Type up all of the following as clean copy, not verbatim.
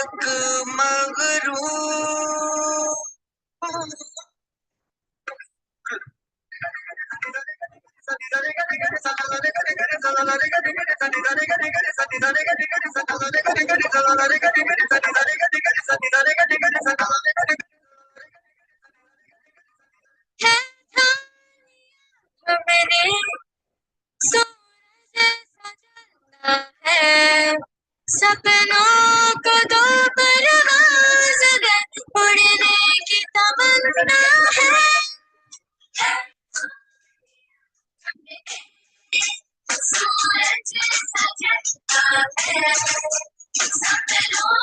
फलक मगरू सपनों को दो परवाज़ दे, उड़ने की तमन्ना है। सूरज सजता है, सपनों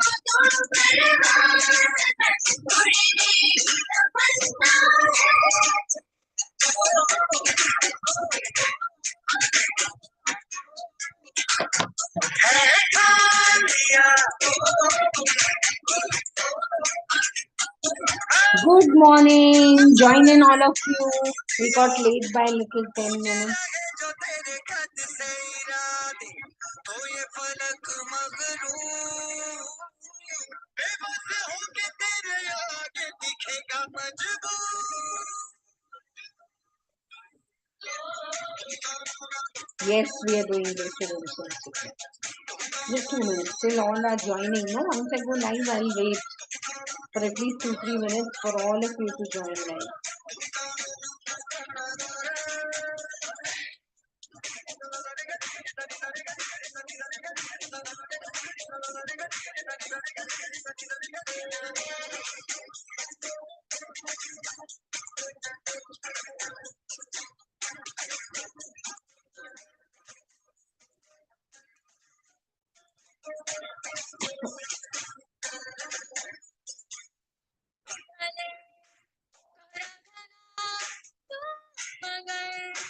को दो परवाज़ दे, उड़ने की तमन्ना है ठान लिया। Good morning. Join in all of you. We got late by a little 10 minutes. जो तेरे खत से इरादे तो ये फलक मगरू बेबस होके तेरे आगे दिखेगा मजबूर। Yes, we are doing this. Just 2 minutes. Still all are joining. No, once I go live, I'll wait for at least 2-3 minutes for all of you to join live.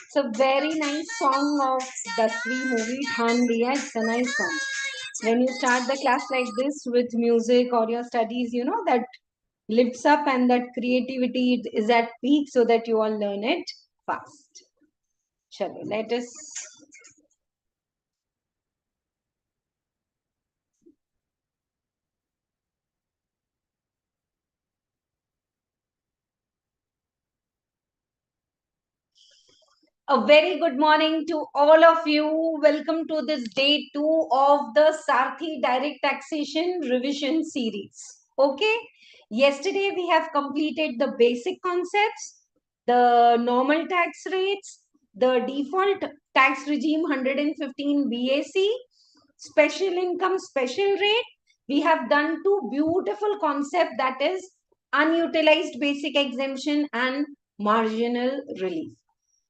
It's a very nice song of the Dasvi movie, Than Liya. It's a nice song. When you start the class like this with music or your studies, you know, that lifts up and that creativity is at peak so that you all learn it fast. Chalo, let us. A very good morning to all of you. Welcome to this day 2 of the Sarathi Direct Taxation Revision Series. Okay, yesterday we have completed the basic concepts, the normal tax rates, the default tax regime 115 BAC, special income special rate. We have done two beautiful concepts, that is unutilized basic exemption and marginal relief.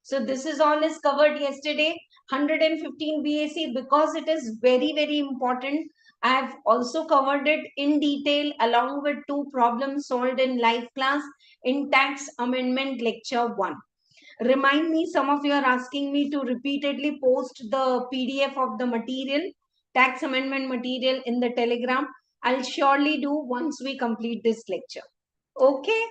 So this is all is covered yesterday. 115 BAC, because it is very, very important. I have also covered it in detail along with two problems solved in live class in tax amendment lecture 1. Remind me, some of you are asking me to repeatedly post the PDF of the material, tax amendment material in the Telegram. I'll surely do once we complete this lecture. Okay.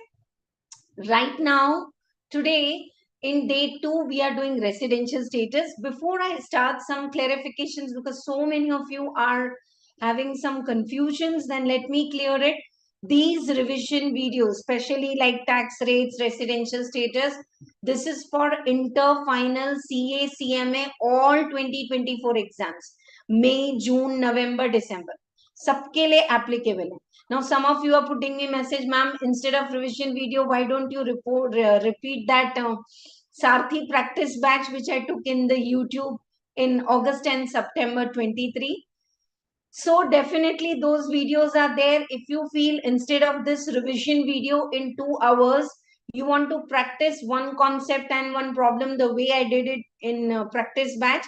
Right now, today, in day 2, we are doing residential status. Before I start, some clarifications, because so many of you are having some confusions, then let me clear it. These revision videos, especially like tax rates, residential status, this is for inter-final CA, CMA, all 2024 exams. May, June, November, December. सबके लिए applicable है. Now, some of you are putting me message, ma'am, instead of revision video, why don't you repeat that Sarathi practice batch, which I took in the YouTube in August and September 23. So definitely those videos are there. If you feel instead of this revision video in 2 hours, you want to practice one concept and one problem the way I did it in practice batch,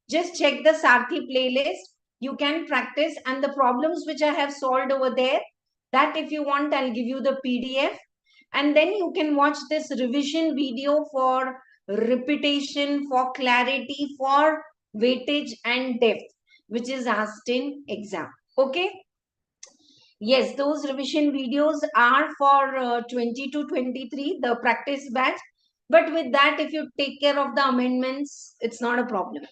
just check the Sarathi playlist. You can practice, and the problems which I have solved over there, that if you want, I'll give you the PDF. And then you can watch this revision video for repetition, for clarity, for weightage and depth, which is asked in exam. Okay. Yes, those revision videos are for 20 to 23, the practice batch. But with that, if you take care of the amendments, it's not a problem.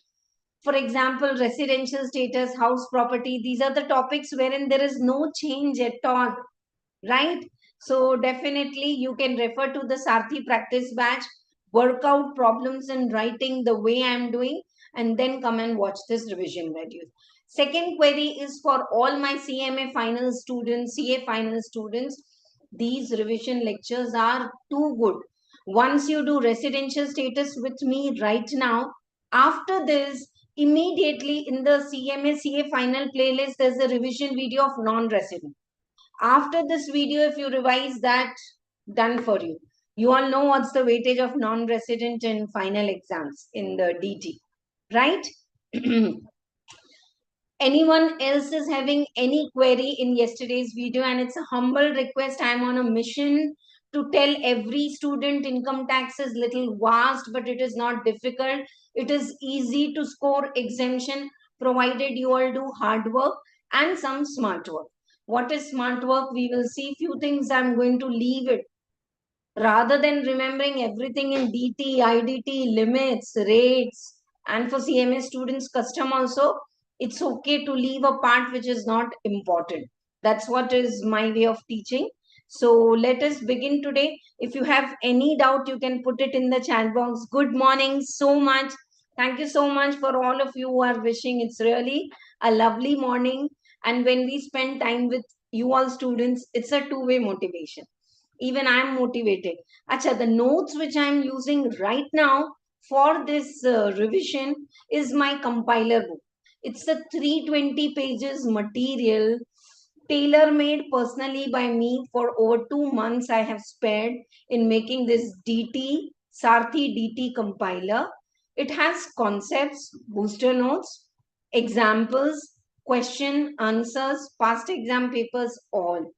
For example, residential status, house property, these are the topics wherein there is no change at all, right? So definitely you can refer to the Sarathi practice batch, work out problems in writing the way I'm doing, and then come and watch this revision video. Second query is for all my CMA final students, CA final students. These revision lectures are too good. Once you do residential status with me right now, after this, immediately in the CMA CA final playlist, there's a revision video of non-resident. After this video, if you revise that, done for you. You all know what's the weightage of non-resident in final exams in the DT, right? Anyone else is having any query in yesterday's video? And it's a humble request. I'm on a mission to tell every student income tax is little vast, but it is not difficult. It is easy to score exemption provided you all do hard work and some smart work. What is smart work? We will see few things. I'm going to leave it. Rather than remembering everything in DT, IDT, limits, rates, and for CMA students, custom also, it's okay to leave a part which is not important. That's what is my way of teaching. So let us begin today. If you have any doubt, you can put it in the chat box. Good morning so much. Thank you so much for all of you who are wishing. It's really a lovely morning. And when we spend time with you all students, it's a two-way motivation. Even I'm motivated. Acha, the notes which I'm using right now for this revision is my compiler book. It's a 320 pages material, tailor made personally by me. For over 2 months I have spared in making this DT Sarathi DT compiler. It has concepts, booster notes, examples, question answers, past exam papers, all.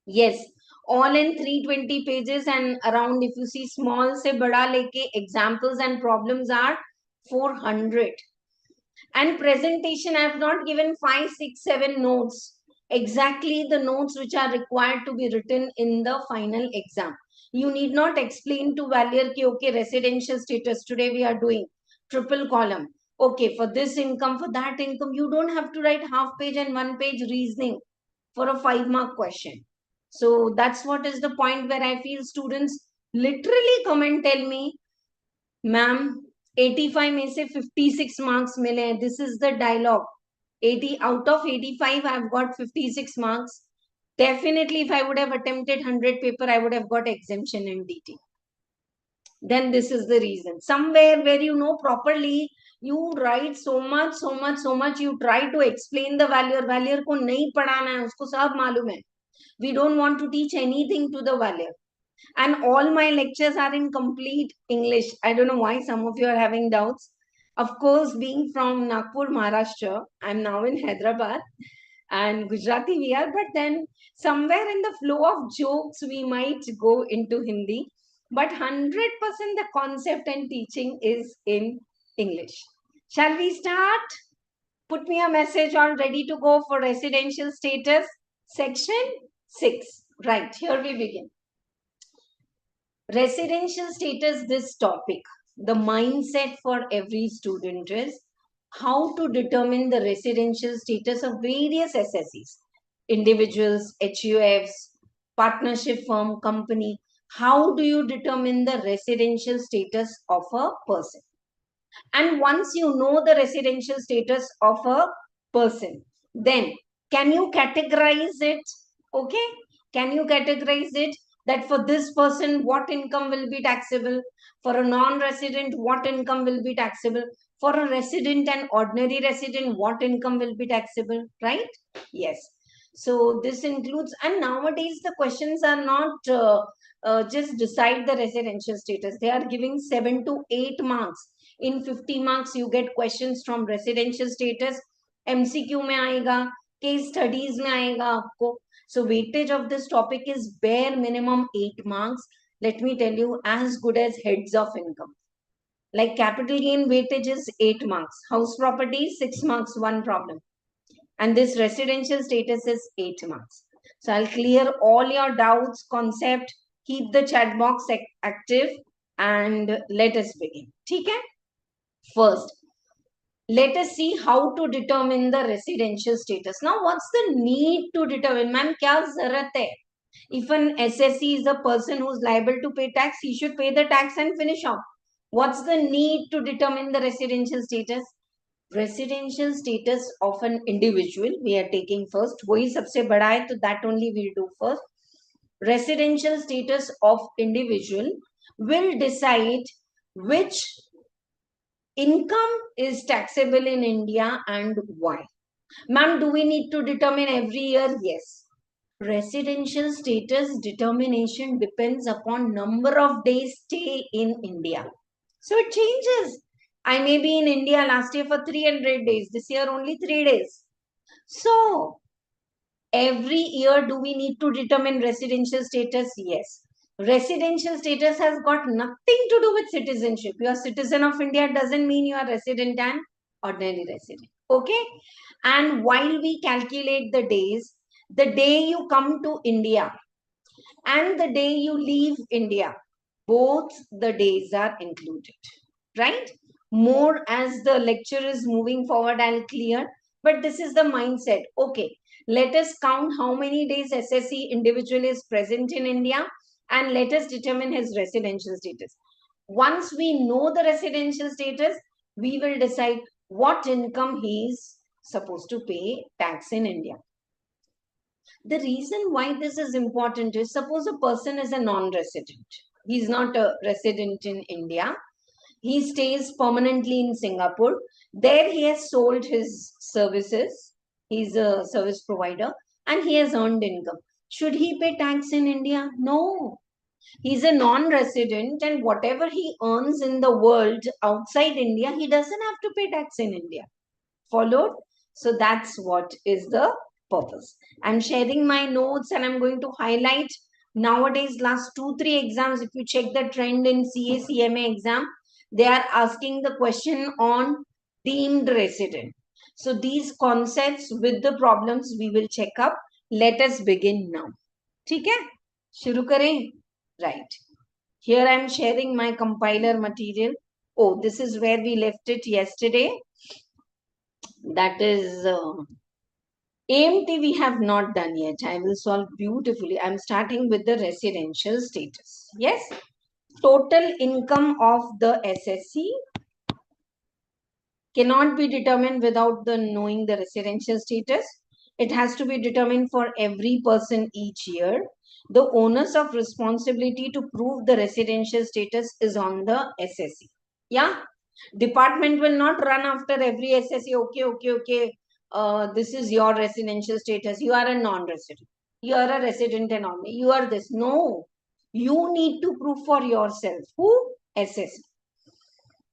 Yes, all in 320 pages, and around, if you see, small se bada leke examples and problems are 400. And presentation, I have not given 5, 6, 7 notes. Exactly the notes which are required to be written in the final exam. You need not explain to Valier ki, okay, residential status, today we are doing triple column. Okay, for this income, for that income, you don't have to write half page and 1 page reasoning for a 5-mark question. So that's what is the point where I feel students literally come and tell me, ma'am, 85 में से 56 marks मिले हैं. This is the dialogue. 80 out of 85, I've got 56 marks. Definitely, if I would have attempted 100 paper, I would have got exemption in DT. Then this is the reason. Somewhere where you know properly, you write so much, you try to explain the value. Value को नहीं पढ़ाना है, उसको सब मालूम है. We don't want to teach anything to the value. And all my lectures are in complete English. I don't know why some of you are having doubts. Of course, being from Nagpur, Maharashtra, I'm now in Hyderabad, and Gujarati we are, but then somewhere in the flow of jokes, we might go into Hindi. But 100% the concept and teaching is in English. Shall we start? Put me a message all ready to go for residential status, section 6. Right, here we begin. Residential status, this topic, the mindset for every student is how to determine the residential status of various SSEs, individuals, HUFs, partnership firm, company. How do you determine the residential status of a person? And once you know the residential status of a person, then can you categorize it? Okay, can you categorize it that for this person what income will be taxable, for a non-resident what income will be taxable, for a resident and ordinary resident what income will be taxable, right? Yes. So this includes, and nowadays the questions are not just decide the residential status. They are giving 7 to 8 marks. In 50 marks you get questions from residential status. MCQ में आएगा, case studies में आएगा आपको. So weightage of this topic is bare minimum 8 marks. Let me tell you, as good as heads of income. Like capital gain weightage is 8 marks. House property 6 marks, one problem. And this residential status is 8 marks. So I'll clear all your doubts, concept, keep the chat box active, and let us begin. Okay? First, Let us see how to determine the residential status. Now, what's the need to determine? Ma'am, kya zarat hai? If an SSC is a person who's liable to pay tax, he should pay the tax and finish off. What's the need to determine the residential status? Residential status of an individual we are taking first. वही सबसे बड़ा है, तो that only we'll do first. Residential status of individual will decide which income is taxable in India and why. Ma'am, do we need to determine every year? Yes. Residential status determination depends upon number of days stay in India. So it changes. I may be in India last year for 300 days. This year only 3 days. So every year do we need to determine residential status? Yes. Residential status has got nothing to do with citizenship. You are a citizen of India doesn't mean you are resident and ordinary resident. Okay. And while we calculate the days, the day you come to India and the day you leave India, both the days are included, right? More as the lecture is moving forward, I'll clear. But this is the mindset. Okay, let us count how many days SSC individual is present in India and let us determine his residential status. Once we know the residential status, we will decide what income he is supposed to pay tax in India. The reason why this is important is, suppose a person is a non-resident. He's not a resident in India. He stays permanently in Singapore. There he has sold his services. He's a service provider and he has earned income. Should he pay tax in India? No. He's a non-resident and whatever he earns in the world outside India, he doesn't have to pay tax in India. Followed? So that's what is the purpose. I'm sharing my notes and I'm going to highlight nowadays last 2-3 exams. If you check the trend in CA CMA exam, they are asking the question on deemed resident. So these concepts with the problems we will check up. Let us begin now. ठीक है? शुरू करें? Right. Here I am sharing my compiler material. Oh, this is where we left it yesterday. That is AMT we have not done yet. I will solve beautifully. I'm starting with the residential status. Yes. Total income of the SSC cannot be determined without the knowing the residential status. It has to be determined for every person each year. The onus of responsibility to prove the residential status is on the SSC. Yeah. Department will not run after every SSC. Okay. This is your residential status. You are a non-resident. You are a resident and only. You are this. No. You need to prove for yourself. Who? SSC.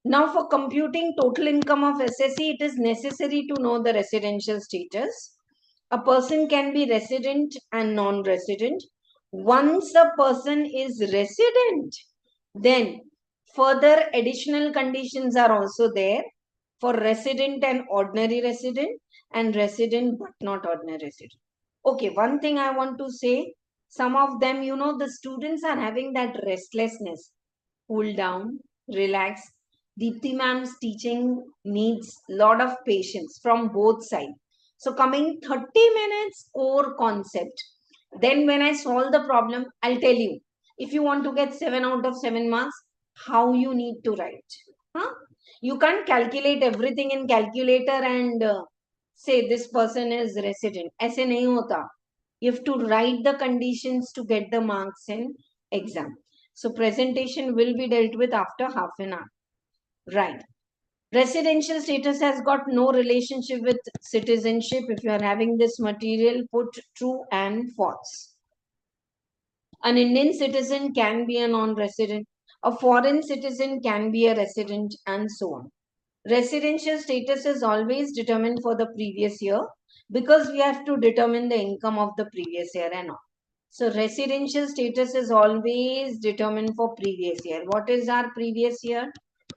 Now, for computing total income of SSC, it is necessary to know the residential status. A person can be resident and non-resident. Once a person is resident, then further additional conditions are also there for resident and ordinary resident and resident but not ordinary resident. Okay, one thing I want to say, some of them, the students are having that restlessness. Cool down, relax. Dipti ma'am's teaching needs a lot of patience from both sides. So coming 30 minutes core concept. Then when I solve the problem, I'll tell you. If you want to get 7 out of 7 marks, how you need to write. Huh? You can't calculate everything in calculator and say this person is resident. ऐसे नहीं होता. You have to write the conditions to get the marks in exam. So presentation will be dealt with after half an hour. Right. Residential status has got no relationship with citizenship. If you are having this material, put true and false. An Indian citizen can be a non-resident. A foreign citizen can be a resident and so on. Residential status is always determined for the previous year because we have to determine the income of the previous year and all. So residential status is always determined for previous year. What is our previous year?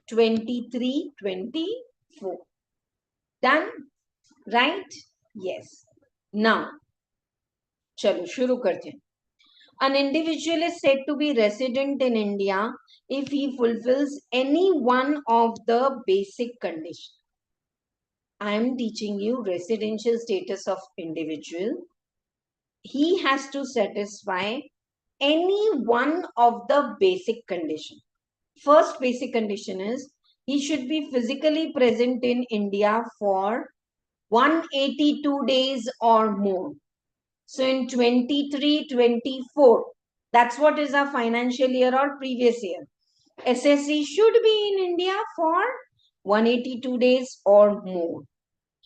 23-24. Done? Right? Yes. Now, chalo, shuru karte hain. An individual is said to be resident in India if he fulfills any one of the basic conditions. I am teaching you residential status of individual. He has to satisfy any one of the basic condition. First basic condition is he should be physically present in India for 182 days or more. So in 23-24, that's what is our financial year or previous year. SSC should be in India for 182 days or more.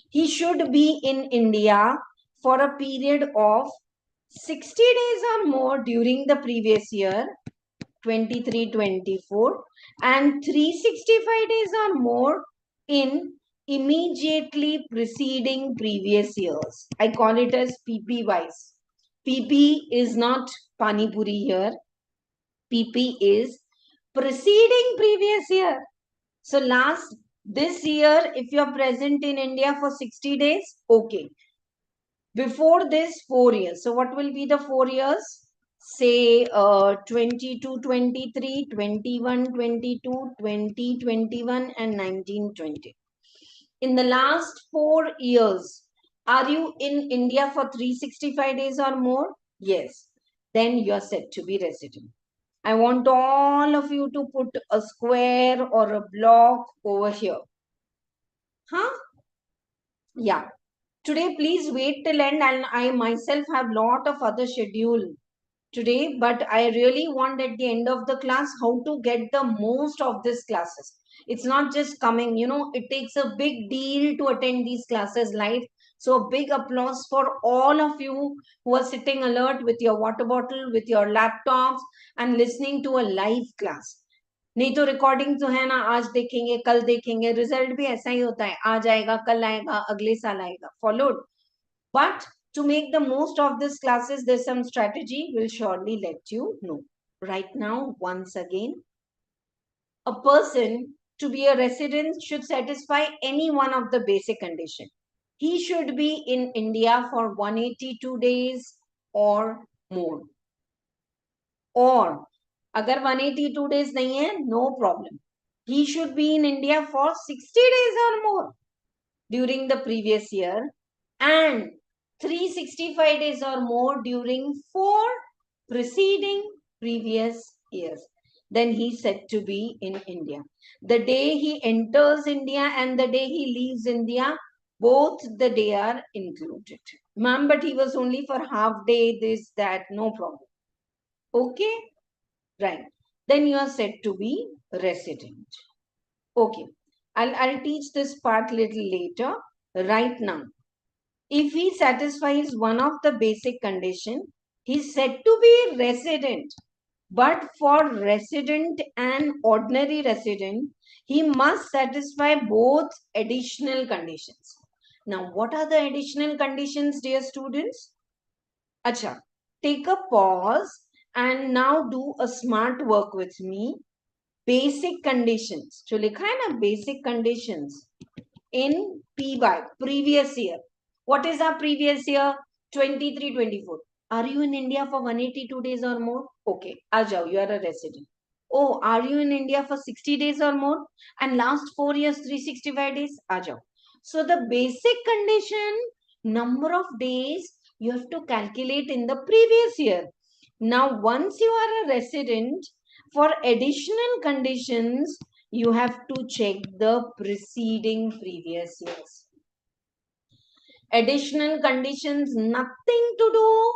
He should be in India for a period of 60 days or more during the previous year, 23-24, and 365 days or more in immediately preceding previous years. I call it as PP wise. PP is not Pani Puri here. PP is preceding previous year. So this year, if you're present in India for 60 days, okay. Before this, 4 years. So what will be the 4 years? Say 22-23, 21-22, 20-21, and 19-20. In the last 4 years, are you in India for 365 days or more? Yes. Then you're said to be resident. I want all of you to put a square or a block over here. Huh? Yeah. Today, please wait till end, and I myself have lot of other schedule today, but I really want at the end of the class how to get the most of these classes. It's not just coming, it takes a big deal to attend these classes live. So a big applause for all of you who are sitting alert with your water bottle, with your laptops, and listening to a live class. नहीं तो recording तो है ना, आज देखेंगे कल देखेंगे, result भी ऐसा ही होता है, आज आएगा कल आएगा अगले साल आएगा, followed. But to make the most of these classes, there's some strategy we'll surely let you know. Right now, once again, a person to be a resident should satisfy any one of the basic condition. He should be in India for 182 days or more. Or अगर 182 days नहीं है, no problem. He should be in India for 60 days or more during the previous year and 365 days or more during 4 preceding previous years. Then he said to be in India. The day he enters India and the day he leaves India, both the day are included. Ma'am, but he was only for half day, this, that, no problem. Okay? Right. Then you are said to be resident. Okay. I'll teach this part little later. Right now, if he satisfies one of the basic condition, he's said to be resident. But for resident and ordinary resident, he must satisfy both additional conditions. Now, what are the additional conditions, dear students? Acha, take a pause and now do a smart work with me. Basic conditions. जो लिखा है ना basic conditions in PY previous year. What is our previous year? 23-24. Are you in India for 182 days or more? Okay, आ जाओ, you are a resident. Oh, are you in India for 60 days or more? And last 4 years, 365 days? आ जाओ. So the basic condition, number of days, you have to calculate in the previous year. Now, once you are a resident, for additional conditions, you have to check the preceding previous years. Additional conditions, nothing to do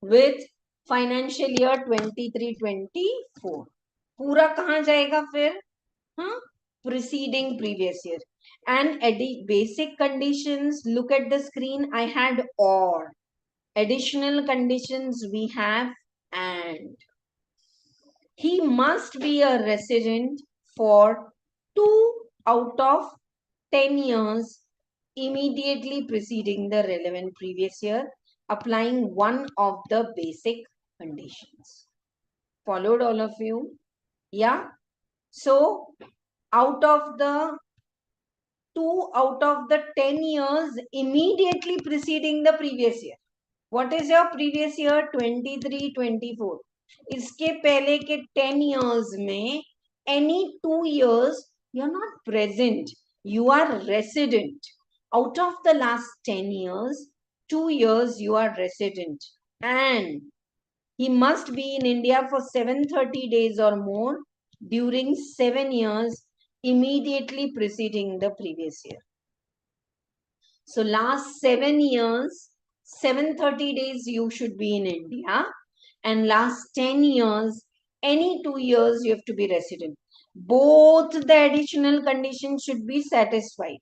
with financial year 23-24. पूरा कहाँ जाएगा फिर? हाँ? Preceding previous year. And basic conditions, look at the screen, I had or. Additional conditions, we have and. He must be a resident for 2 out of 10 years immediately preceding the relevant previous year, applying one of the basic conditions. Followed all of you? Yeah. So, out of the 2 out of the 10 years immediately preceding the previous year. What is your previous year? 23-24. इसके पहले के 10 years में any 2 years you're not present, you are resident. Out of the last 10 years, 2 years you are resident, and he must be in India for 730 days or more during 7 years immediately preceding the previous year. So last 7 years, 730 days you should be in India, and last 10 years, any 2 years you have to be resident. Both the additional conditions should be satisfied.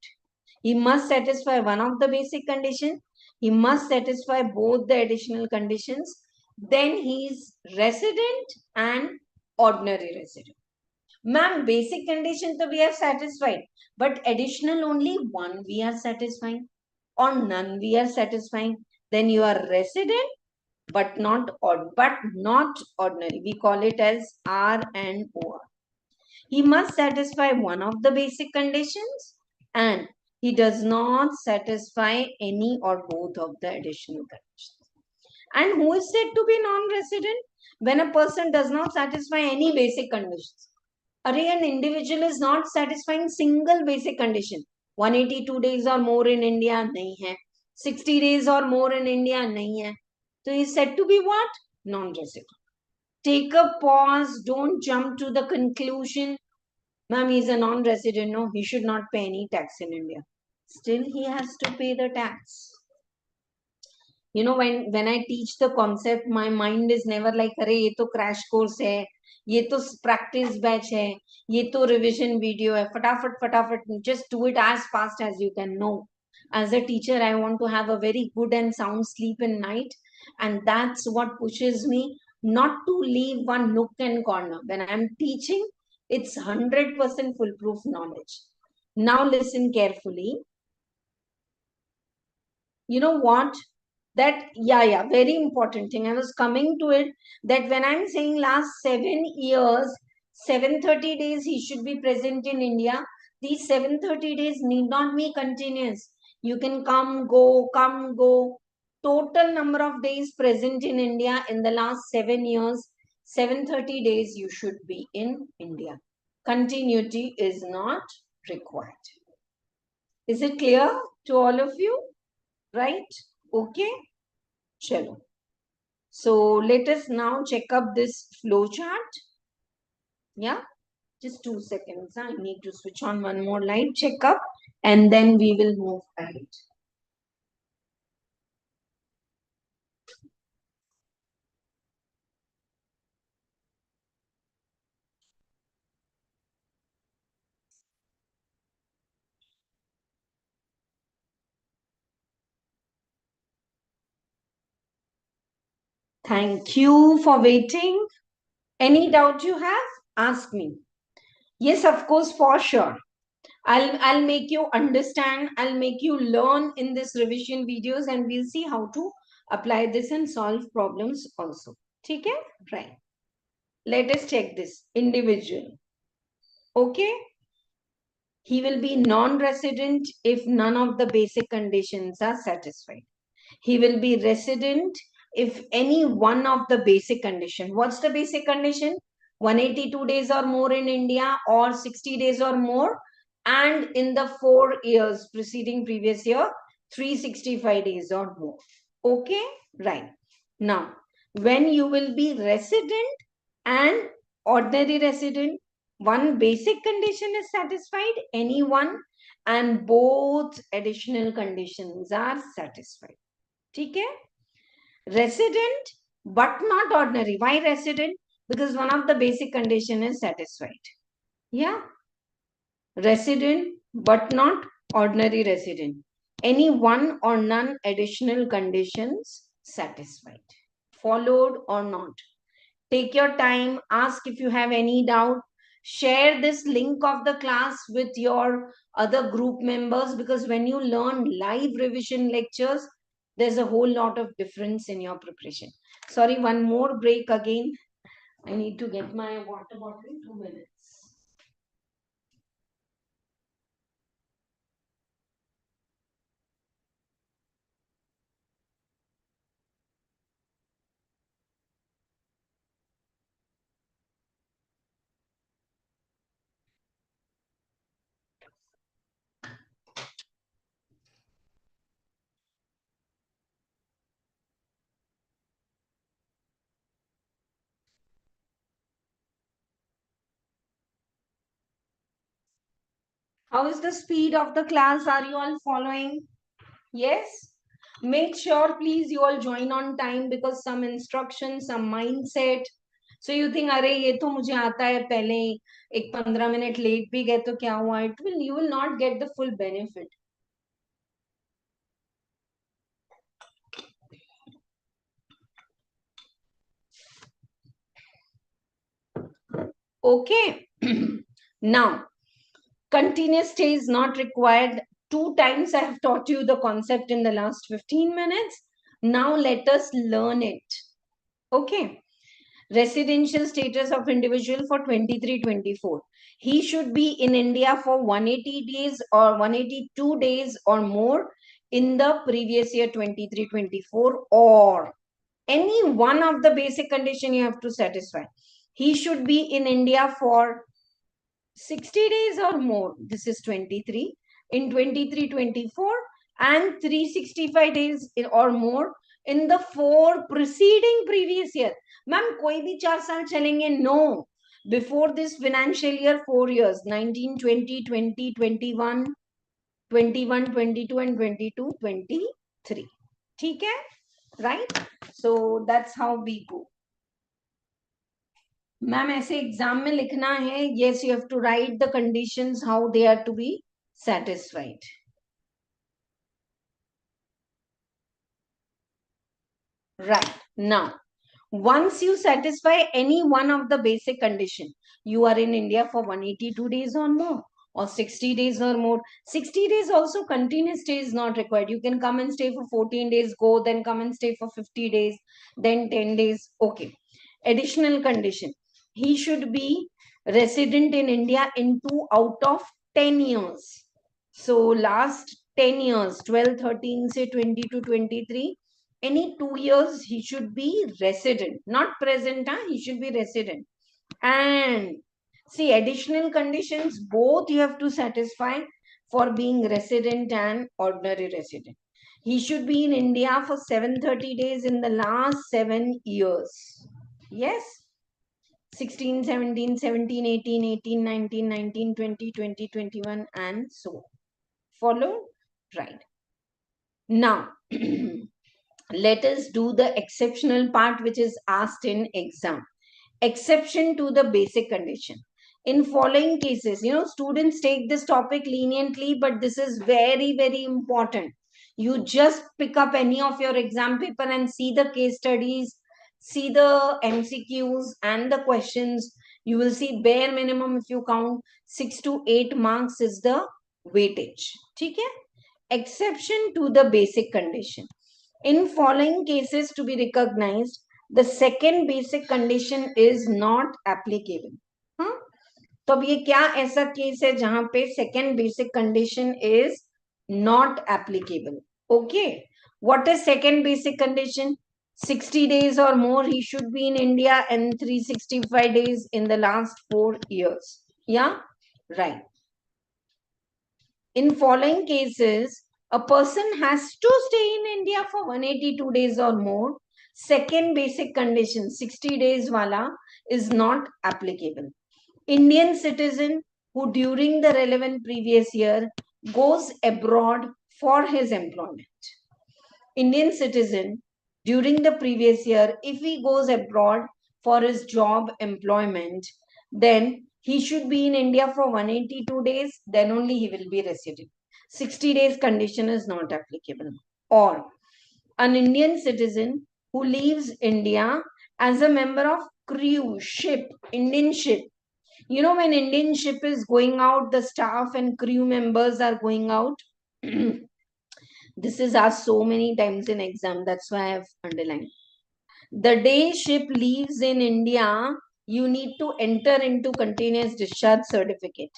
He must satisfy one of the basic conditions. He must satisfy both the additional conditions. Then he is resident and ordinary resident. Ma'am, basic condition to we have satisfied, but additional only one we are satisfying or none we are satisfying. Then you are resident, but not ordinary. We call it as R and OR. He must satisfy one of the basic conditions, and he does not satisfy any or both of the additional conditions. And who is said to be non-resident? When a person does not satisfy any basic conditions. An individual is not satisfying single basic condition. 182 days or more in India, nahi hai. 60 days or more in India, nahi hai. So he is said to be what? Non-resident. Take a pause. Don't jump to the conclusion. Ma'am, he is a non-resident. No, he should not pay any tax in India. Still, he has to pay the tax. You know, when I teach the concept, my mind is never like, अरे ये तो crash course है, ये तो practice batch है, ये तो revision video है, फटाफट just do it as fast as you can. No, as a teacher I want to have a very good and sound sleep in night, and that's what pushes me not to leave one nook and corner. When I'm teaching, it's 100% foolproof knowledge. Now listen carefully. You know what? That, yeah, very important thing. I was coming to it, that when I'm saying last 7 years, 730 days he should be present in India. These 730 days need not be continuous. You can come, go, come, go. Total number of days present in India in the last 7 years, 730 days you should be in India. Continuity is not required. Is it clear to all of you? Right? Okay. Chalo. So let us now check up this flow chart. Yeah. Just 2 seconds. I need to switch on one more light, check up, and then we will move ahead. Thank you for waiting. Any doubt you have? Ask me. Yes, of course, for sure. I'll make you understand. I'll make you learn in this revision videos, and we'll see how to apply this and solve problems also. Okay? Right. Let us check this. Individual. Okay? He will be non-resident if none of the basic conditions are satisfied. He will be resident if any one of the basic condition. What's the basic condition? 182 days or more in India, or 60 days or more, and in the 4 years preceding previous year, 365 days or more. Okay, right. Now, when you will be resident and ordinary resident, one basic condition is satisfied, any one, and both additional conditions are satisfied. Okay? Resident but not ordinary. Why resident? Because one of the basic condition is satisfied. Yeah? Resident but not ordinary resident. Any one or none additional conditions satisfied. Followed or not. Take your time. Ask if you have any doubt. Share this link of the class with your other group members, because when you learn live revision lectures, there's a whole lot of difference in your preparation. Sorry, one more break again. I need to get my water bottle. 2 minutes. How is the speed of the class? Are you all following? Yes. Make sure, please, you all join on time because some instructions, some mindset. So you think, अरे ये तो मुझे आता है पहले ही, एक 15 minute late भी गए तो क्या हुआ? You will not get the full benefit. Okay. Now, continuous stay is not required. 2 times I have taught you the concept in the last 15 minutes. Now let us learn it. Okay. Residential status of individual for 23-24. He should be in India for 180 days or 182 days or more in the previous year 23-24, or any one of the basic condition you have to satisfy. He should be in India for 60 days or more. This is 23. In 23-24 and 365 days or more in the 4 preceding previous year. Ma'am, koi bhi 4 saal chalenge? No. Before this financial year, 4 years, 19, 20, 20, 21, 21, 22 and 22, 23. ठीक है? Right? So that's how we go. Ma'am ऐसे exam में लिखना है, yes you have to write the conditions how they are to be satisfied. Right. Now, once you satisfy any one of the basic condition, you are in India for 182 days or more, or 60 days or more. 60 days also continuous stay is not required. You can come and stay for 14 days, go, then come and stay for 50 days, then 10 days. Okay. Additional condition. He should be resident in India in 2 out of 10 years. So last 10 years, 12, 13, say 20 to 23, any 2 years he should be resident, not present, he should be resident. And see, additional conditions both you have to satisfy for being resident and ordinary resident. He should be in India for 730 days in the last 7 years. Yes. 16, 17, 17, 18, 18, 19, 19, 20, 20, 21 and so on. Follow? Right. Now, let us do the exceptional part which is asked in exam. Exception to the basic condition. In following cases, students take this topic leniently, but this is very, very important. You just pick up any of your exam paper and see the case studies, see the MCQs and the questions. You will see bare minimum, if you count 6 to 8 marks is the weightage. Okay? Exception to the basic condition. In following cases to be recognized, the second basic condition is not applicable. हाँ? तो अब ये क्या ऐसा case है जहां पे second basic condition is not applicable? Okay. What is second basic condition? 60 days or more he should be in India and 365 days in the last 4 years. Yeah? Right. In following cases, a person has to stay in India for 182 days or more. Second basic condition, 60 days wala, is not applicable. Indian citizen who during the relevant previous year goes abroad for his employment. Indian citizen during the previous year, if he goes abroad for his job employment, then he should be in India for 182 days, then only he will be resident. 60 days condition is not applicable. Or an Indian citizen who leaves India as a member of crew, ship, Indian ship. When Indian ship is going out, the staff and crew members are going out. This is asked so many times in exam. That's why I have underlined. The day ship leaves in India, you need to enter into continuous discharge certificate.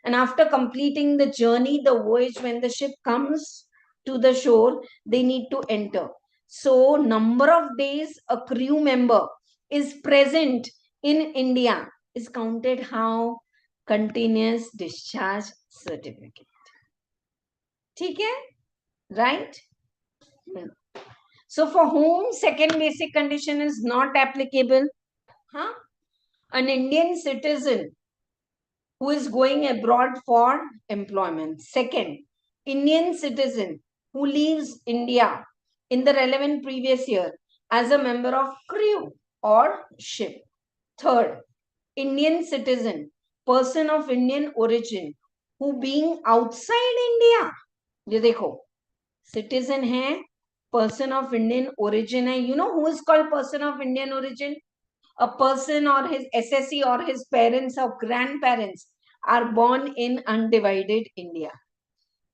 And after completing the journey, the voyage, when the ship comes to the shore, they need to enter. So, number of days a crew member is present in India is counted how? Continuous discharge certificate. ठीक है? Right? So for whom second basic condition is not applicable? An Indian citizen who is going abroad for employment. Second, Indian citizen who leaves India in the relevant previous year as a member of crew or ship. Third, Indian citizen, person of Indian origin who being outside India. ये देखो, citizen है, person of Indian origin है. You know who is called person of Indian origin? A person or his SSC or his parents or grandparents are born in undivided India.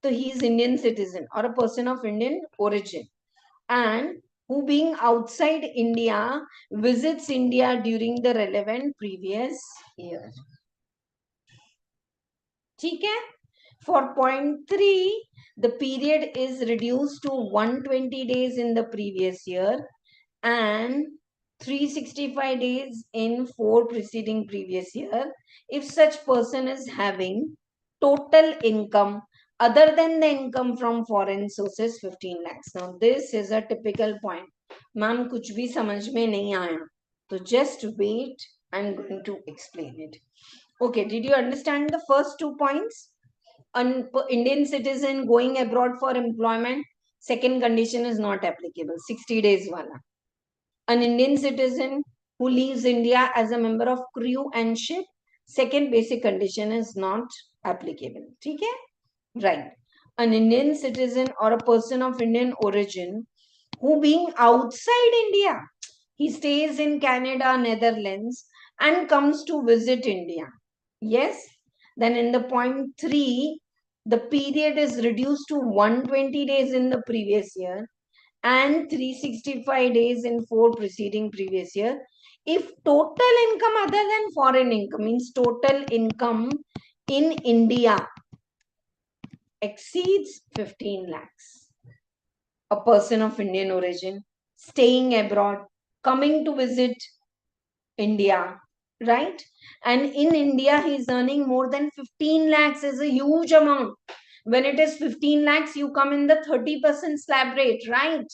So he is Indian citizen or a person of Indian origin, and who being outside India visits India during the relevant previous year. ठीक है? For point 3, the period is reduced to 120 days in the previous year and 365 days in 4 preceding previous year if such person is having total income other than the income from foreign sources 15 lakhs. Now this is a typical point. Ma'am, kuch bhi samajh mein nahi aaya. So just wait, I'm going to explain it. Okay, did you understand the first 2 points? An Indian citizen going abroad for employment, second condition is not applicable, 60 days wala. An Indian citizen who leaves India as a member of crew and ship, second basic condition is not applicable. ठीक है? Right. An Indian citizen or a person of Indian origin who being outside India, he stays in Canada, Netherlands and comes to visit India. Yes. Then in the point 3, the period is reduced to 120 days in the previous year and 365 days in 4 preceding previous year. If total income other than foreign income, means total income in India exceeds 15 lakhs. A person of Indian origin staying abroad, coming to visit India, right? And in India, he is earning more than 15 lakhs is a huge amount. When it is 15 lakhs, you come in the 30% slab rate, right?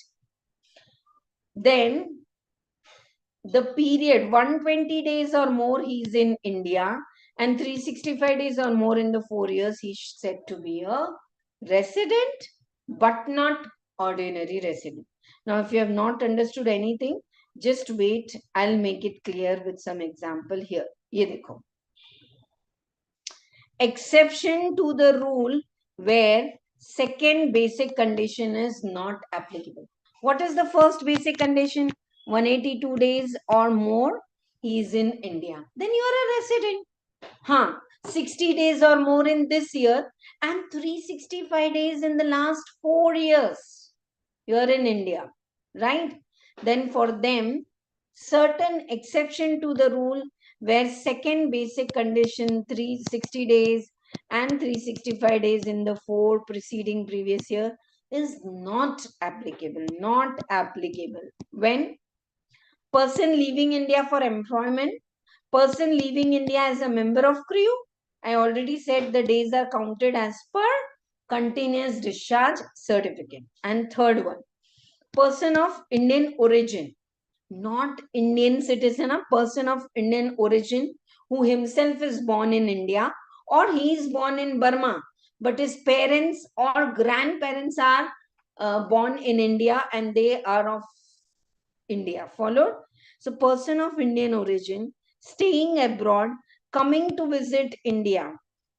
Then the period 120 days or more he's in India and 365 days or more in the 4 years he's said to be a resident but not ordinary resident. Now if you have not understood anything, just wait, I'll make it clear with some example here. Ye dekho. Exception to the rule where second basic condition is not applicable. What is the first basic condition? 182 days or more he is in India. Then you are a resident. 60 days or more in this year and 365 days in the last 4 years. You are in India, right? Then for them, certain exception to the rule where second basic condition 360 days and 365 days in the 4 preceding previous year is not applicable. Not applicable. When person leaving India for employment, person leaving India as a member of crew, I already said the days are counted as per continuous discharge certificate. And third one, person of Indian origin, not Indian citizen, a person of Indian origin who himself is born in India or he is born in Burma, but his parents or grandparents are born in India and they are of India. Followed? So person of Indian origin staying abroad, coming to visit India,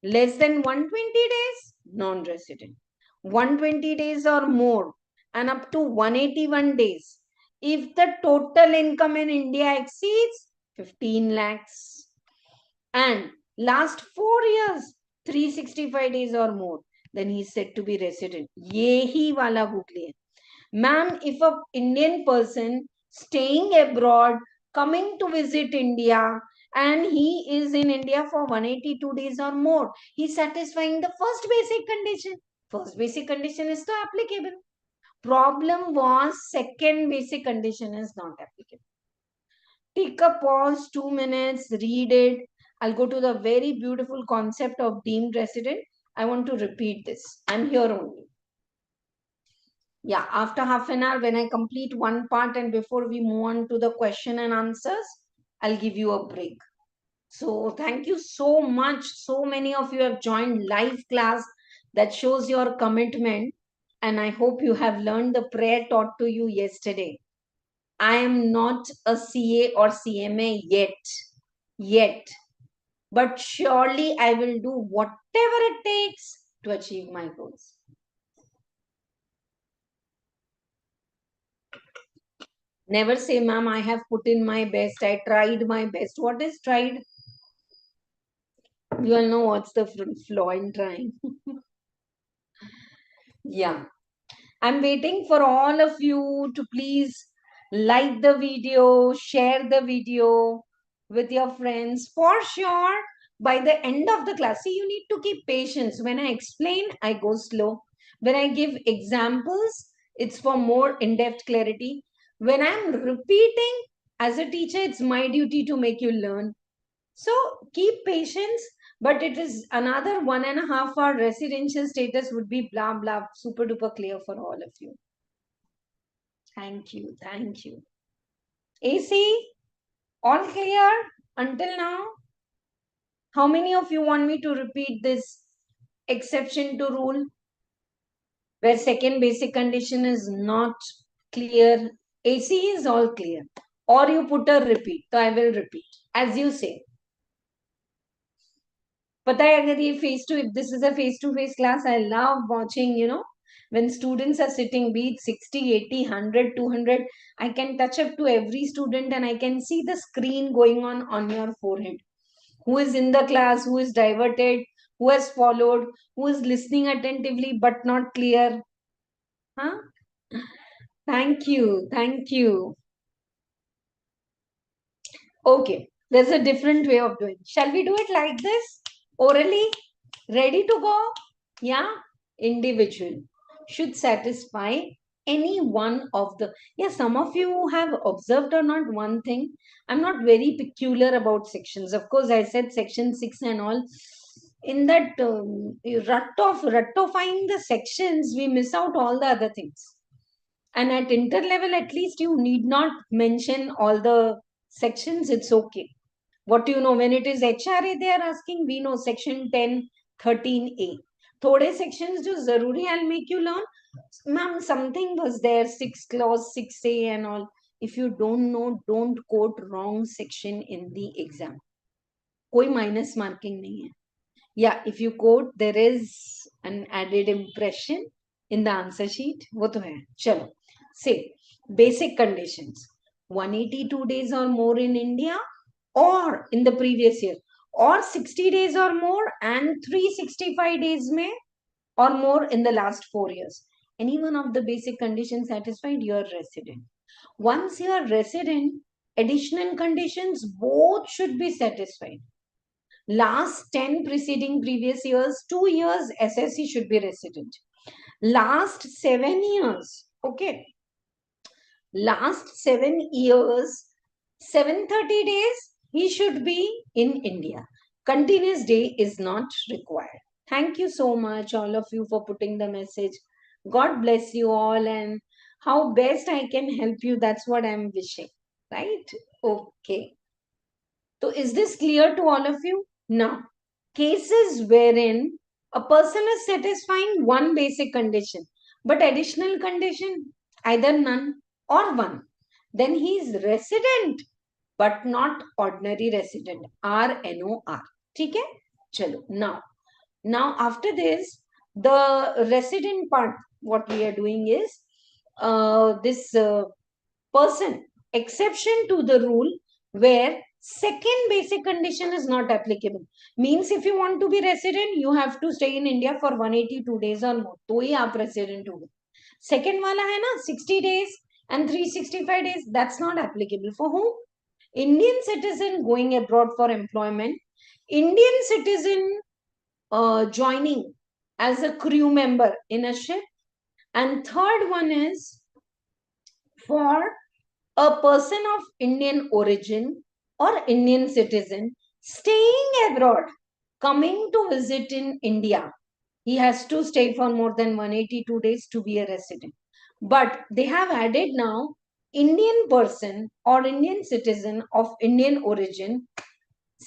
less than 120 days, non-resident. 120 days or more and up to 181 days if the total income in India exceeds 15 lakhs and last 4 years 365 days or more, then he is said to be resident. Yehi wala book liye. Ma'am, if a Indian person staying abroad, coming to visit India, and he is in India for 182 days or more, he's satisfying the first basic condition. First basic condition is still applicable. Problem was second basic condition is not applicable. Take a pause, 2 minutes, read it. I'll go to the very beautiful concept of deemed resident. I want to repeat this. I'm here only. Yeah, after half an hour, when I complete one part and before we move on to the question and answers, I'll give you a break. So thank you so much. So many of you have joined live class. That shows your commitment. And I hope you have learned the prayer taught to you yesterday. I am not a CA or CMA yet. But surely I will do whatever it takes to achieve my goals. Never say, ma'am, I have put in my best. I tried my best. What is tried? You all know what's the flaw in trying. Yeah. I'm waiting for all of you to please like the video, share the video with your friends. For sure, by the end of the class, see, you need to keep patience. When I explain, I go slow. When I give examples, it's for more in-depth clarity. When I'm repeating, as a teacher, it's my duty to make you learn. So keep patience, but it is another 1.5 hour residential status would be blah blah super duper clear for all of you. Thank you. Thank you. AC, all clear until now? How many of you want me to repeat this exception to rule where second basic condition is not clear? AC is all clear. Or you put a repeat. So I will repeat. As you say. पता है अगर ये face to, if this is a face to face class, I love watching, when students are sitting, be it 60, 80, 100, 200, I can touch up to every student and I can see the screen going on your forehead. Who is in the class, who is diverted, who has followed, who is listening attentively but not clear. Huh? Thank you. Thank you. Okay. There's a different way of doing. Shall we do it like this? Orally? Ready to go? Yeah, individual should satisfy any one of the. Yeah, some of you have observed or not one thing. I'm not very peculiar about sections. Of course, I said section 6 and all. In that ratifying the sections, we miss out all the other things. And at inter level, at least you need not mention all the sections. It's okay. What do you know? When it is HRA, they are asking, we know section 10, 13A. Thode sections jo zaruri, I'll make you learn. Ma'am, something was there, 6 clause, 6A and all. If you don't know, don't quote wrong section in the exam. Koi minus marking nahi hai. Yeah, if you quote, there is an added impression in the answer sheet. Wo to hai. Chalo. Say, basic conditions. 182 days or more in India or in the previous year, or 60 days or more and 365 days may or more in the last 4 years. Any one of the basic conditions satisfied, you are resident. Once you are resident, additional conditions both should be satisfied. Last 10 preceding previous years, 2 years SSC should be resident. Last 7 years, okay. Last 7 years, 730 days, he should be in India. Continuous day is not required. Thank you so much, all of you, for putting the message. God bless you all, and how best I can help you, that's what I'm wishing. Right? Okay. So is this clear to all of you? Now, cases wherein a person is satisfying one basic condition, but additional condition, either none or one, then he is resident but not ordinary resident. RNOR. Okay? Chalo. Now after this, the resident part, what we are doing is this person, exception to the rule where second basic condition is not applicable. Means if you want to be resident, you have to stay in India for 182 days or more. तो ही आप resident हो. Second वाला है ना 60 days and 365 days. That's not applicable for whom? Indian citizen going abroad for employment. Indian citizen joining as a crew member in a ship. And third one is for a person of Indian origin or Indian citizen staying abroad, coming to visit in India. He has to stay for more than 182 days to be a resident. But they have added now Indian person or Indian citizen of Indian origin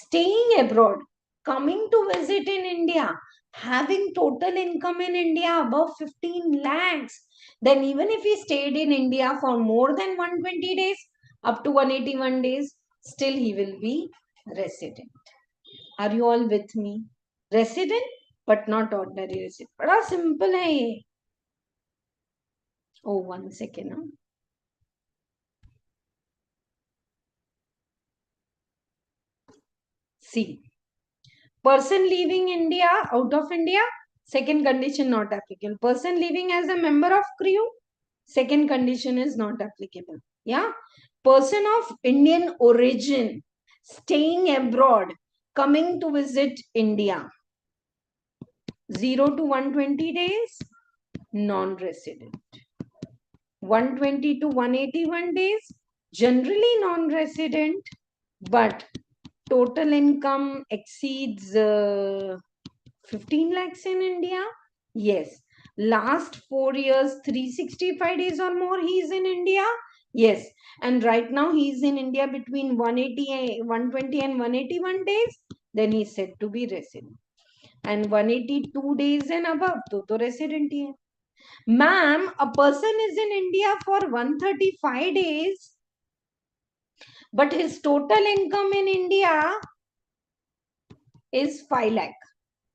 staying abroad, coming to visit in India, having total income in India above 15 lakhs, then even if he stayed in India for more than 120 days, up to 181 days, still he will be resident. Are you all with me? Resident, but not ordinary resident. बड़ा simple है ये. Oh, 1 second. Huh? See, person leaving India, out of India, second condition not applicable. Person leaving as a member of crew, second condition is not applicable. Yeah. Person of Indian origin, staying abroad, coming to visit India, 0 to 120 days, non-resident. 120 to 181 days, generally non-resident, but total income exceeds 15 lakhs in India. Yes. Last 4 years, 365 days or more, he is in India. Yes. And right now, he is in India between 120 and 181 days. Then he is said to be resident. And 182 days and above, to resident ही है. Ma'am, a person is in India for 135 days, but his total income in India is 5 lakh.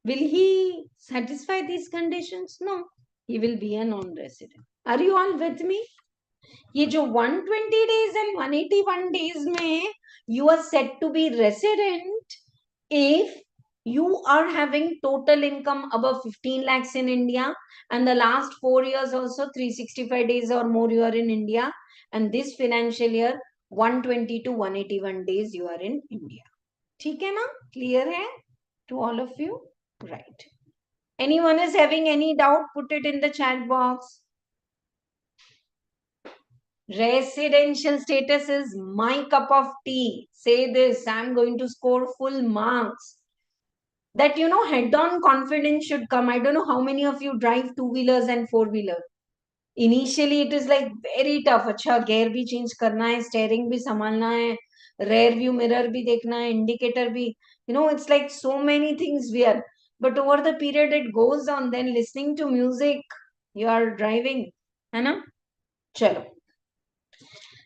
Will he satisfy these conditions? No. He will be a non-resident. Are you all with me? ये जो 120 days and 181 days में you are said to be resident if you are having total income above 15 lakhs in India and the last 4 years also 365 days or more you are in India and this financial year 120 to 181 days you are in India. ठीक है ना? Clear है to all of you? Right. Anyone is having any doubt? Put it in the chat box. Residential status is my cup of tea. Say this, I'm going to score full marks. That, you know, head-on confidence should come. I don't know how many of you drive two-wheelers and four-wheeler. Initially, it is like very tough. अच्छा, gear भी change करना है, steering भी संभालना है, rear view mirror भी देखना है, indicator भी. You know, it's like so many things we are. But over the period, it goes on. Then listening to music, you are driving. है ना? चलो.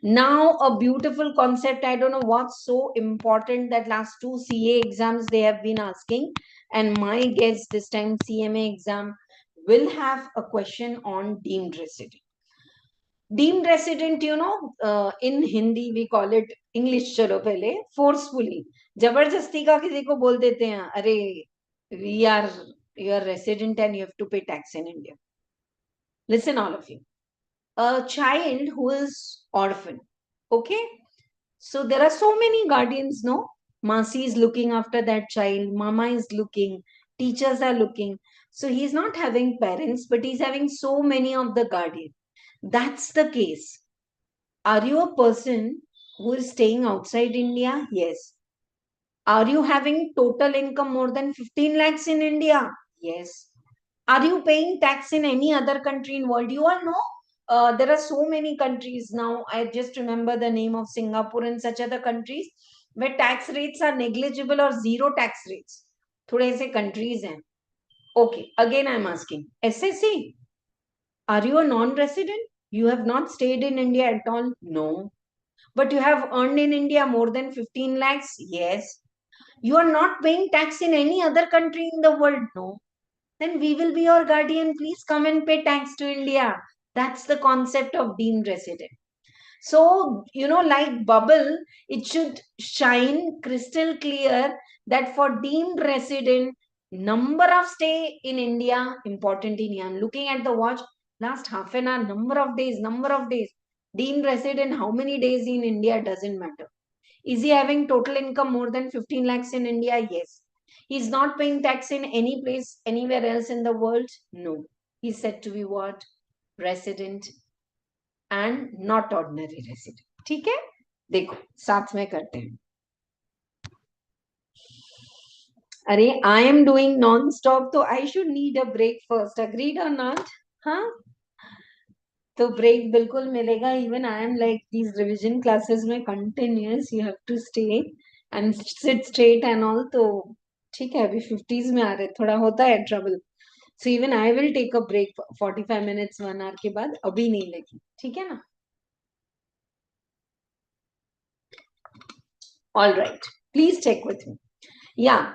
Now a beautiful concept. I don't know what's so important that last two CA exams they have been asking, and my guess this time CMA exam will have a question on deemed resident. Deemed resident, you know, in Hindi we call it English. चलो पहले forcefully जबरदस्ती का किसी को बोल देते हैं अरे we are you are resident and you have to pay tax in India. Listen, all of you. A child who is orphan. Okay. So there are so many guardians, no? Masi is looking after that child. Mama is looking. Teachers are looking. So he's not having parents, but he's having so many of the guardians. That's the case. Are you a person who is staying outside India? Yes. Are you having total income more than 15 lakhs in India? Yes. Are you paying tax in any other country in world? You all know there are so many countries now. I just remember the name of Singapore and such other countries where tax rates are negligible or zero tax rates. थोड़े ऐसे countries हैं. Okay, again I'm asking. SSC, are you a non-resident? You have not stayed in India at all? No. But you have earned in India more than 15 lakhs? Yes. You are not paying tax in any other country in the world? No. Then we will be your guardian. Please come and pay tax to India. That's the concept of deemed resident. So, you know, like bubble, it should shine crystal clear that for deemed resident, number of stay in India, important in here. I'm looking at the watch, last half an hour, number of days. Deemed resident, how many days in India doesn't matter. Is he having total income more than 15 lakhs in India? Yes. He's not paying tax in any place, anywhere else in the world? No. He's said to be what? Resident and not ordinary resident. ठीक है? देखो, साथ में करते हैं. अरे, I am doing non-stop, so I should need a break first. Agreed or not? हाँ? तो break बिल्कुल मिलेगा. Even I am like these revision classes में continuous. You have to stay. and sit straight and all. तो ठीक है, अभी 50s में आ रहे, थोड़ा होता है trouble. So even I will take a break 45 minutes 1 hour के बाद, अभी नहीं लेगी, ठीक है ना? All right, please check with me. Yeah,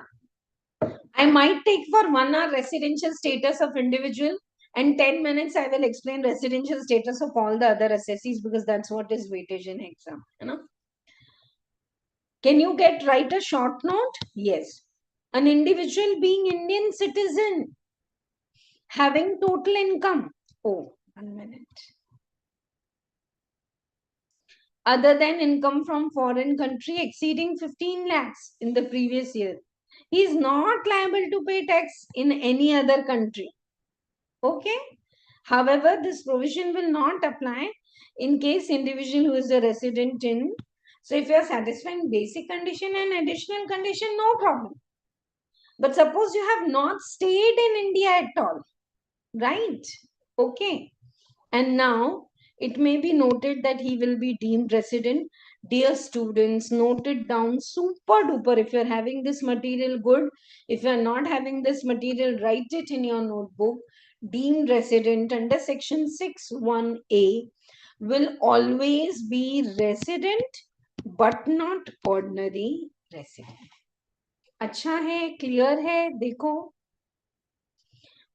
I might take for 1 hour residential status of individual, and 10 minutes I will explain residential status of all the other assessees, because that's what is weightage in exam, you know. Can you write a short note? Yes. An individual being Indian citizen, having total income. Oh, 1 minute. Other than income from foreign country exceeding 15 lakhs in the previous year, he is not liable to pay tax in any other country. Okay. However, this provision will not apply in case individual who is a resident in. So if you are satisfying basic condition and additional condition, no problem. But suppose you have not stayed in India at all, right? Okay. And now it may be noted that he will be deemed resident. Dear students, note it down super duper. If you're having this material, good. If you're not having this material, write it in your notebook. Deemed resident under section 6(1)(a) will always be resident but not ordinary resident. अच्छा है, clear है, देखो.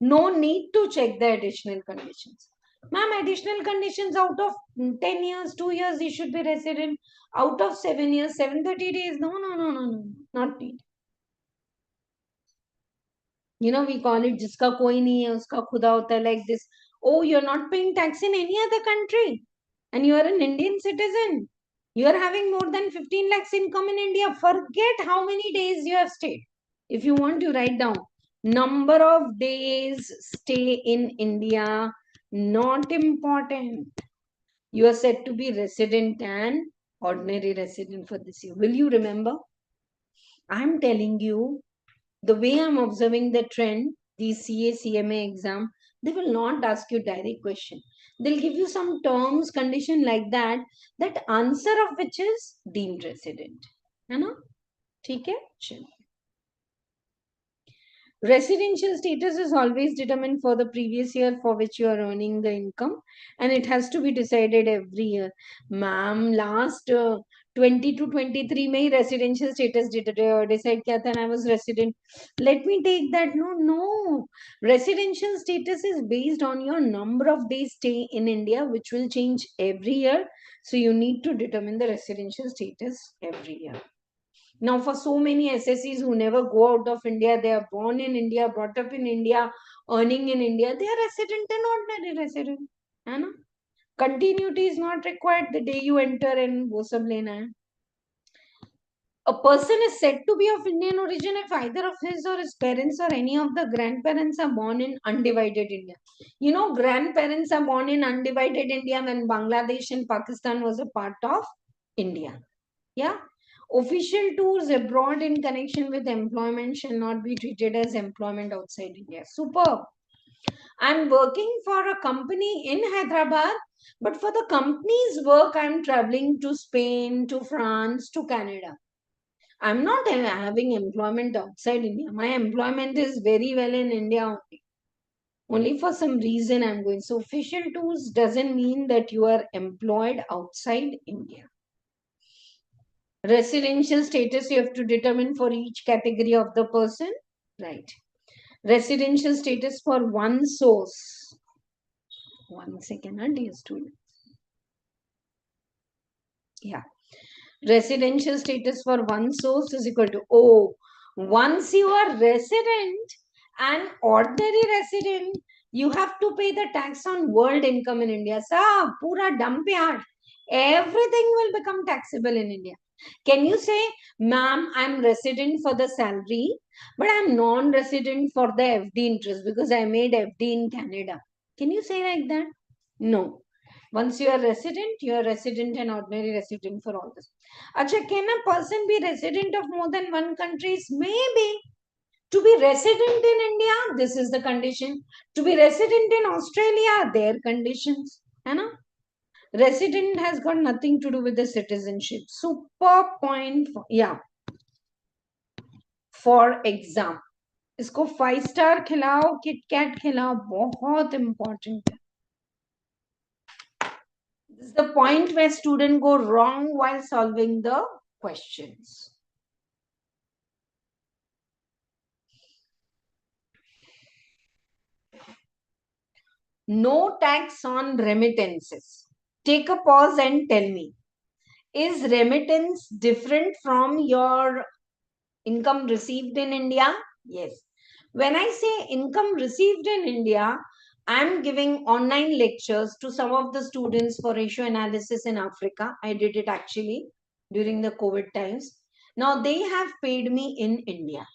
No need to check the additional conditions. Ma'am, additional conditions out of 10 years, 2 years, he should be resident. Out of 7 years, 730 days. No, not need. You know, we call it jiska koi nahi hai, uska khuda hota hai, like this. Oh, you're not paying tax in any other country and you are an Indian citizen. You are having more than 15 lakhs income in India. Forget how many days you have stayed. If you want to write down number of days stay in India, not important. You are said to be resident and ordinary resident for this year. Will you remember? I'm telling you, the way I'm observing the trend, the CA CMA exam, they will not ask you direct question. They'll give you some terms, condition like that, that answer of which is deemed resident. है ना? ठीक है? चलिए. Residential status is always determined for the previous year for which you are earning the income, and it has to be decided every year. Ma'am, last 20 to 23 में residential status decide किया था, and I was resident. Let me take that. No. Residential status is based on your number of days stay in India, which will change every year. So you need to determine the residential status every year. Now, for so many SSCs who never go out of India, they are born in India, brought up in India, earning in India, they are resident and ordinary resident. है ना? Continuity is not required the day you enter and वो सब लेना है. A person is said to be of Indian origin if either of his or his parents or any of the grandparents are born in undivided India. You know, grandparents are born in undivided India when Bangladesh and Pakistan was a part of India. Yeah. Official tours abroad in connection with employment shall not be treated as employment outside India. Superb. I'm working for a company in Hyderabad, but for the company's work, I'm traveling to Spain, to France, to Canada. I'm not having employment outside India. My employment is very well in India only. Only for some reason I'm going. So official tours doesn't mean that you are employed outside India. Residential status you have to determine for each category of the person, right? Residential status for one source. 1 second, dear student. Yeah. Residential status for one source is equal to, once you are resident and ordinary resident, you have to pay the tax on world income in India. Sa, pura dump yaar. Everything will become taxable in India. Can you say, ma'am, I'm resident for the salary, but I'm non-resident for the FD interest because I made FD in Canada? Can you say like that? No. Once you are resident and ordinary resident for all this. Acha, can a person be resident of more than one countries? Maybe. To be resident in India, this is the condition. To be resident in Australia, their conditions. है ना? Resident has got nothing to do with the citizenship. Super point. Yeah. for exam. इसको 5 star खिलाओ, KitKat खिलाओ, बहुत important है. This is the point where students go wrong while solving the questions. No tax on remittances. Take a pause and tell me, is remittance different from your income received in India? Yes. When I say income received in India, I'm giving online lectures to some of the students for ratio analysis in Africa. I did it actually during the COVID times. Now they have paid me in India.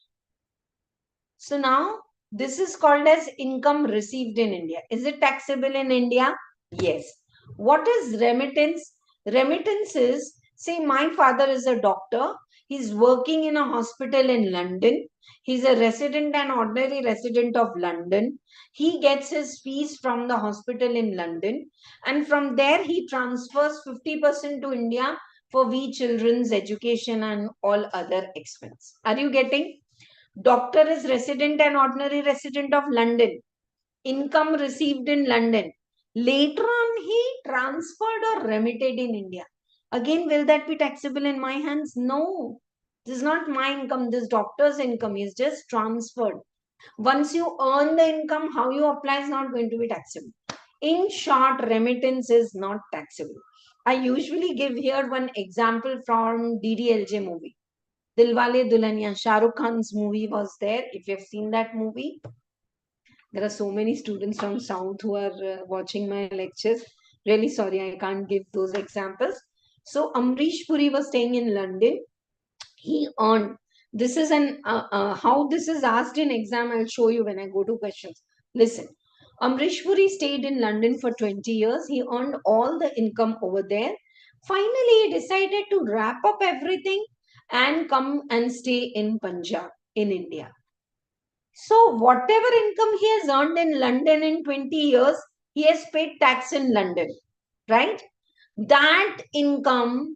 So now this is called as income received in India. Is it taxable in India? Yes. What is remittance? Remittance is, say my father is a doctor. He's working in a hospital in London. He's a resident and ordinary resident of London. He gets his fees from the hospital in London. And from there, he transfers 50% to India for we children's education and all other expense. Are you getting? Doctor is resident and ordinary resident of London. Income received in London. Later on, he transferred or remitted in India. Again, will that be taxable in my hands? No. This is not my income. This doctor's income is just transferred. Once you earn the income, how you apply is not going to be taxable. In short, remittance is not taxable. I usually give here one example from DDLJ movie. Dilwale Dulhaniya, Shah Rukh Khan's movie was there. If you have seen that movie, there are so many students from South who are watching my lectures. Really sorry, I can't give those examples. So Amrish Puri was staying in London. He earned. This is an how this is asked in exam. I'll show you when I go to questions. Listen, Amrish Puri stayed in London for 20 years. He earned all the income over there. Finally, he decided to wrap up everything and come and stay in Punjab in India. So whatever income he has earned in London in 20 years, he has paid tax in London, right? That income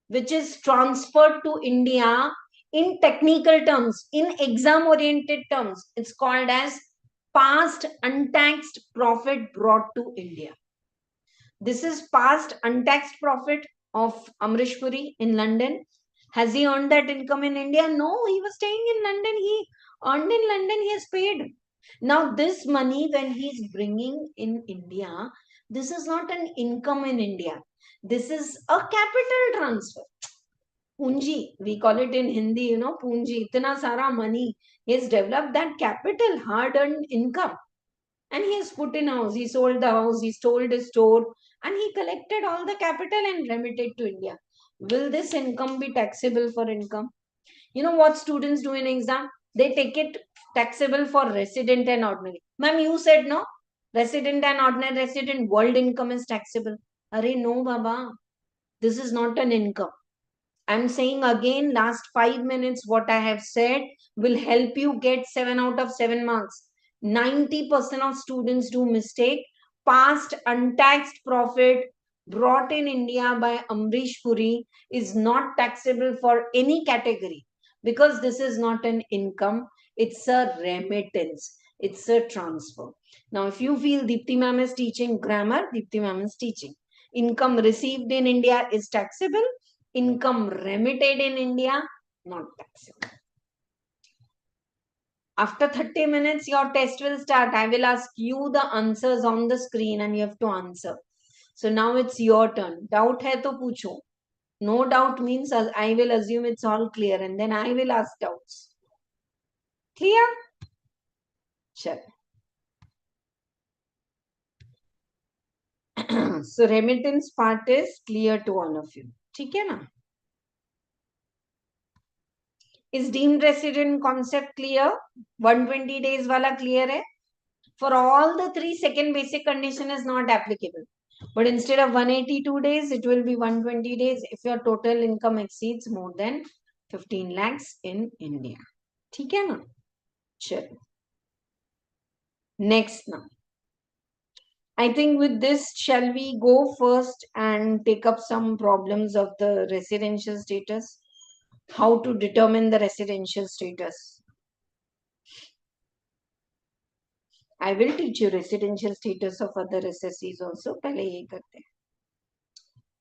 which is transferred to India in technical terms, in exam oriented terms, it's called as past untaxed profit brought to India. This is past untaxed profit of Amrish Puri in London. Has he earned that income in India? No, he was staying in London. He earned in London, he has paid. Now, this money, when he's bringing in India, this is not an income in India. This is a capital transfer. Punji, we call it in Hindi, you know, Punji, itna sara money. He has developed that capital, hard earned income. And he has put in house. He sold the house, he sold his store, and he collected all the capital and remitted to India. Will this income be taxable for income? You know what students do in exam? They take it taxable for resident and ordinary. Ma'am, you said no? Resident and ordinary resident, world income is taxable. Arey no, Baba. This is not an income. I'm saying again, last 5 minutes, what I have said will help you get 7 out of 7 marks. 90% of students do mistake. Past untaxed profit brought in India by Amrish Puri is not taxable for any category because this is not an income, it's a remittance, it's a transfer. Now, if you feel Dipti ma'am is teaching grammar, Dipti ma'am is teaching. Income received in India is taxable, income remitted in India, not taxable. After 30 minutes, your test will start. I will ask you the answers on the screen and you have to answer. So now it's your turn. Doubt hai to pucho. No doubt means I will assume it's all clear and then I will ask doubts. Clear? Sure. So remittance part is clear to all of you. ठीक है ना? Is deemed resident concept clear? 120 days wala clear hai? For all the 3, second basic condition is not applicable. But instead of 182 days, it will be 120 days if your total income exceeds more than 15 lakhs in India. ठीक है ना? चलो. Next now. I think with this, shall we go first and take up some problems of the residential status? How to determine the residential status? I will teach you residential status of other SSCs also. पहले ये करते हैं.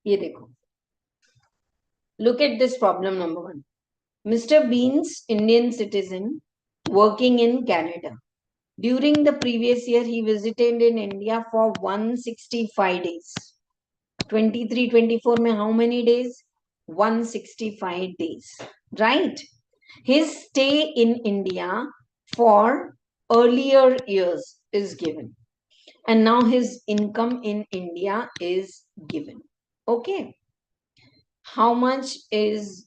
ये देखो. Look at this problem number 1. Mr. Beans, Indian citizen, working in Canada. During the previous year, he visited in India for 165 days. 23-24 mein how many days? 165 days. Right? His stay in India for earlier years is given. And now his income in India is given. Okay. How much is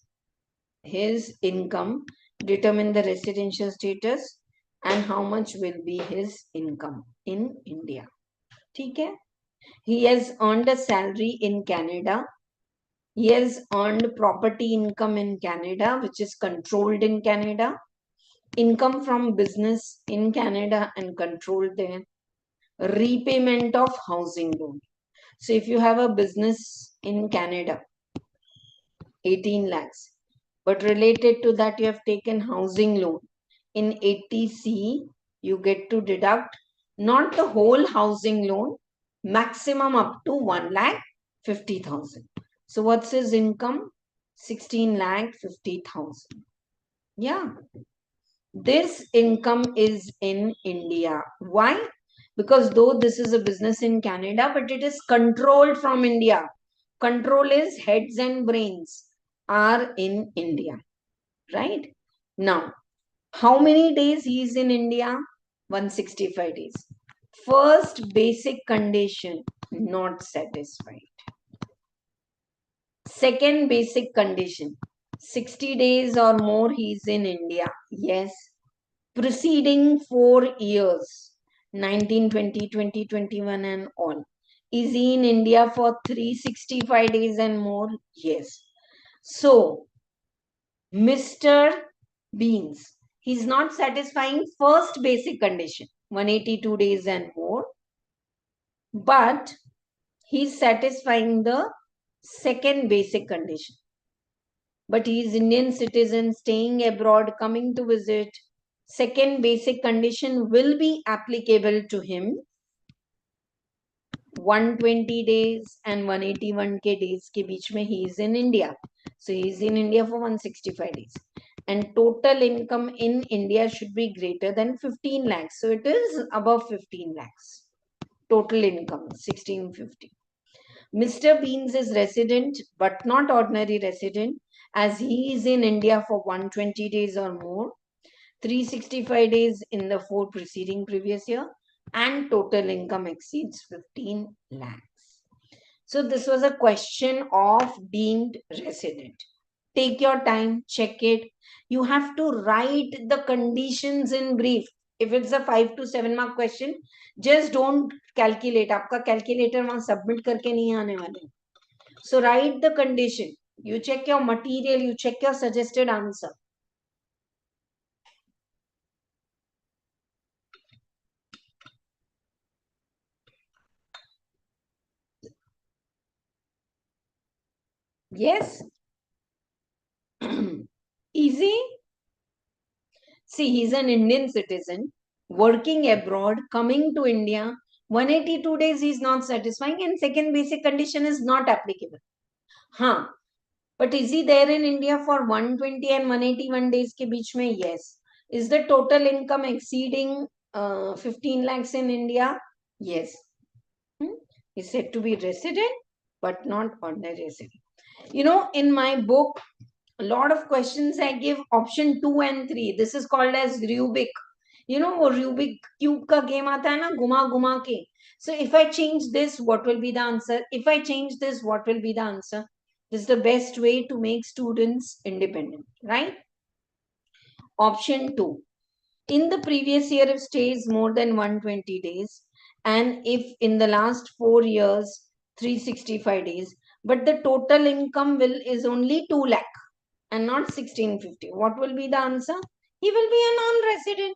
his income? Determine the residential status and how much will be his income in India. Okay? He has earned a salary in Canada. He has earned property income in Canada, which is controlled in Canada. Income from business in Canada and controlled there. Repayment of housing loan. So if you have a business in Canada, 18 lakhs, but related to that you have taken housing loan in 80C, you get to deduct not the whole housing loan, maximum up to 1,50,000. So what's his income? 16,50,000. Yeah. This income is in India. Why? Because though this is a business in Canada, but it is controlled from India. Control is heads and brains are in India. Right? Now, how many days he is in India? 165 days. First basic condition, not satisfied. Second basic condition, 60 days or more he is in India. Yes. Preceding 4 years, 19, 20, 20, 21 and all. Is he in India for 365 days and more? Yes. So, Mr. Beans, he's not satisfying first basic condition, 182 days and more, but he's satisfying the second basic condition. But he is Indian citizen, staying abroad, coming to visit. Second basic condition will be applicable to him. 120 days and 181 के days के बीच में he is in India. So he is in India for 165 days. And total income in India should be greater than 15 lakhs. So it is above 15 lakhs. Total income 1650. Mr. Beans is resident but not ordinary resident, as he is in India for 120 days or more, 365 days in the 4 preceding previous year, and total income exceeds 15 lakhs. So this was a question of deemed resident. Take your time, check it. You have to write the conditions in brief. If it's a 5 to 7 mark question, just don't calculate. आपका calculator वहाँ submit करके नहीं आने वाले. So write the condition. You check your material, you check your suggested answer. Yes? Easy? See, he's an Indian citizen, working abroad, coming to India. 182 days he is not satisfying, and second basic condition is not applicable. Huh. But is he there in India for 120 and 181 days ke beech mein? Yes. Is the total income exceeding 15 lakhs in India? Yes. He's said to be resident, but not ordinary resident. You know, in my book, a lot of questions I give option 2 and 3. This is called as Rubik. You know, वो Rubik cube का game आता है ना, घुमा घुमा के. So if I change this, what will be the answer? If I change this, what will be the answer? This is the best way to make students independent, right? Option 2. In the previous year, if stay is more than 120 days, and if in the last 4 years, 365 days, but the total income is only 2 lakh and not 1650. What will be the answer? He will be a non-resident.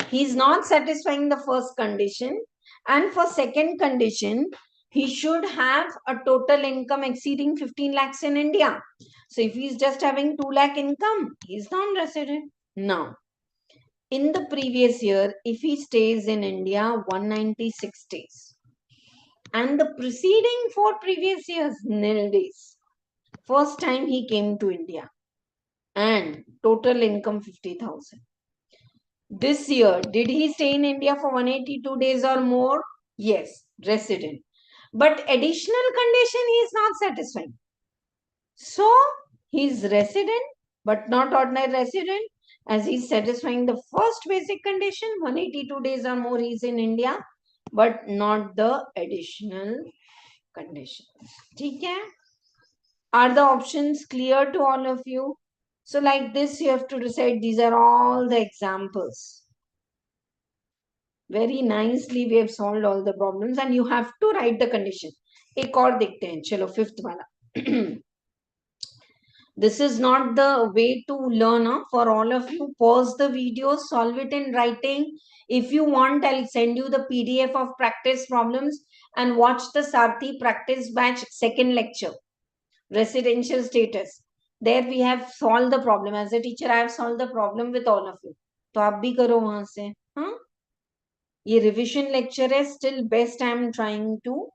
He is not satisfying the first condition. And for second condition, he should have a total income exceeding 15 lakhs in India. So if he's just having 2 lakh income, he's non-resident. Now, in the previous year, if he stays in India 196 days, and the preceding 4 previous years, nil days. First time he came to India, and total income 50,000. This year, did he stay in India for 182 days or more? Yes, resident. But additional condition he is not satisfying. So, he is resident, but not ordinary resident, as he is satisfying the first basic condition, 182 days or more he is in India, but not the additional conditions. Okay? Are the options clear to all of you? So like this, you have to decide. These are all the examples. Very nicely we have solved all the problems, and you have to write the condition. एक और देखते हैं, चलो fifth वाला. This is not the way to learn. For all of you, pause the video, solve it in writing. If you want, I'll send you the PDF of practice problems, and watch the Sarathi practice batch second lecture, residential status. There we have solved the problem. As a teacher, I have solved the problem with all of you. तो आप भी करो वहां से. हाँ, ये revision lecture है. Still best I am trying to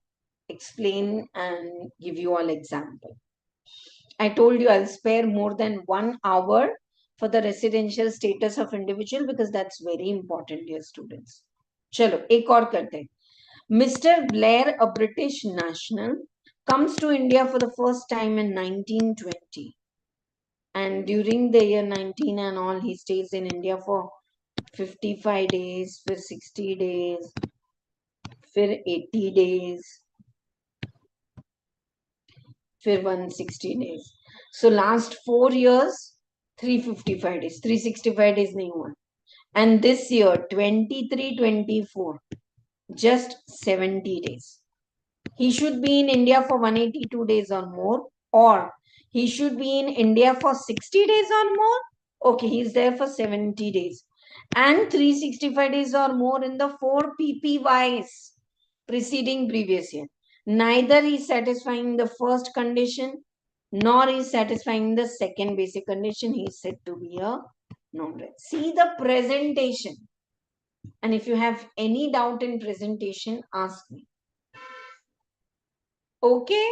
explain and give you all example. I told you I'll spare more than 1 hour for the residential status of individual, because that's very important, dear students. चलो एक और करते हैं. Mr. Blair, a British national, comes to India for the first time in 1920. And during the year 19 and all, he stays in India for 55 days, for 60 days, for 80 days, for 160 days. So last 4 years, 355 days, 365 days nahi hua. And this year, 23-24, just 70 days. He should be in India for 182 days or more, or he should be in India for 60 days or more. Okay, he's there for 70 days. And 365 days or more in the 4 PPYs preceding previous year. Neither is satisfying the first condition, nor is satisfying the second basic condition. He is said to be a non-resident. See the presentation. And if you have any doubt in presentation, ask me. Okay,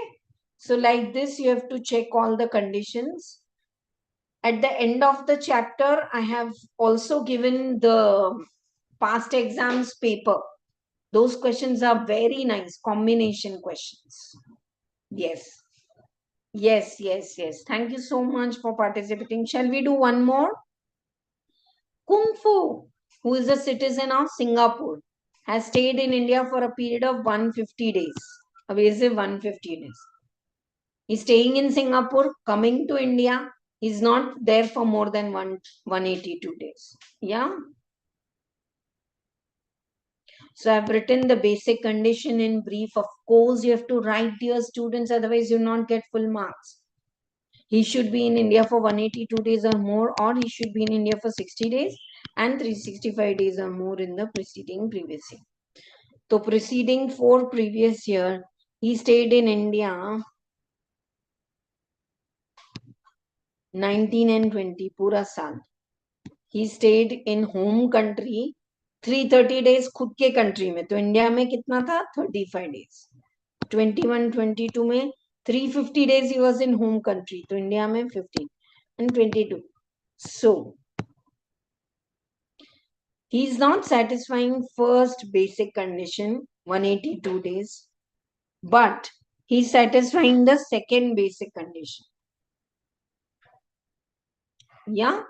so like this, you have to check all the conditions. At the end of the chapter, I have also given the past exams paper. Those questions are very nice, combination questions. Yes. Yes, yes, yes. Thank you so much for participating. Shall we do one more? Kung Fu, who is a citizen of Singapore, has stayed in India for a period of 150 days. Evasive 150 days. He's staying in Singapore, coming to India. He's not there for more than 182 days. Yeah. So I've written the basic condition in brief. Of course, you have to write, dear students, otherwise you'll not get full marks. He should be in India for 182 days or more, or he should be in India for 60 days and 365 days or more in the preceding previous year. So preceding 4 previous year, he stayed in India 19 and 20, पूरा साल. He stayed in home country 330 days खुद के country में. तो India में कितना था? 35 days. 21-22 में 350 days he was in home country. तो इंडिया में 15 and 22. So he is not satisfying first basic condition 182 days, but he is satisfying the second basic condition. Yeah,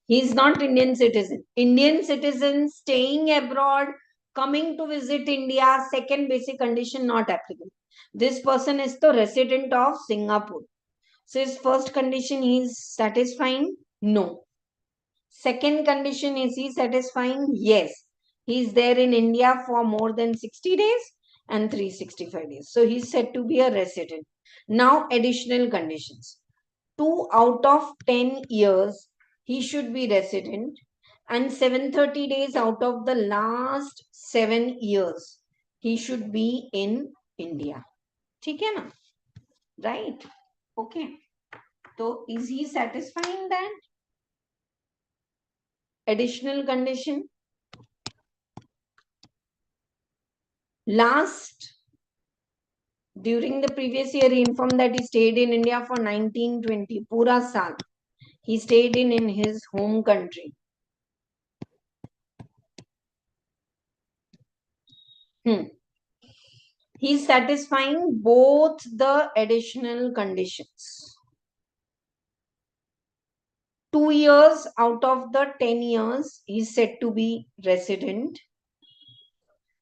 he is not Indian citizen. Indian citizen staying abroad, coming to visit India, second basic condition not applicable. This person is the resident of Singapore. So his first condition he is satisfying? No. Second condition, is he satisfying? Yes. He is there in India for more than 60 days and 365 days. So he is said to be a resident. Now additional conditions. 2 out of 10 years he should be resident, and 730 days out of the last 7 years he should be in India. ठीक है ना? Right? Okay. So is he satisfying that additional condition? Last, during the previous year, he informed that he stayed in India for 1920. Pura saal. He stayed in his home country. He's satisfying both the additional conditions. 2 years out of the 10 years, he's said to be resident.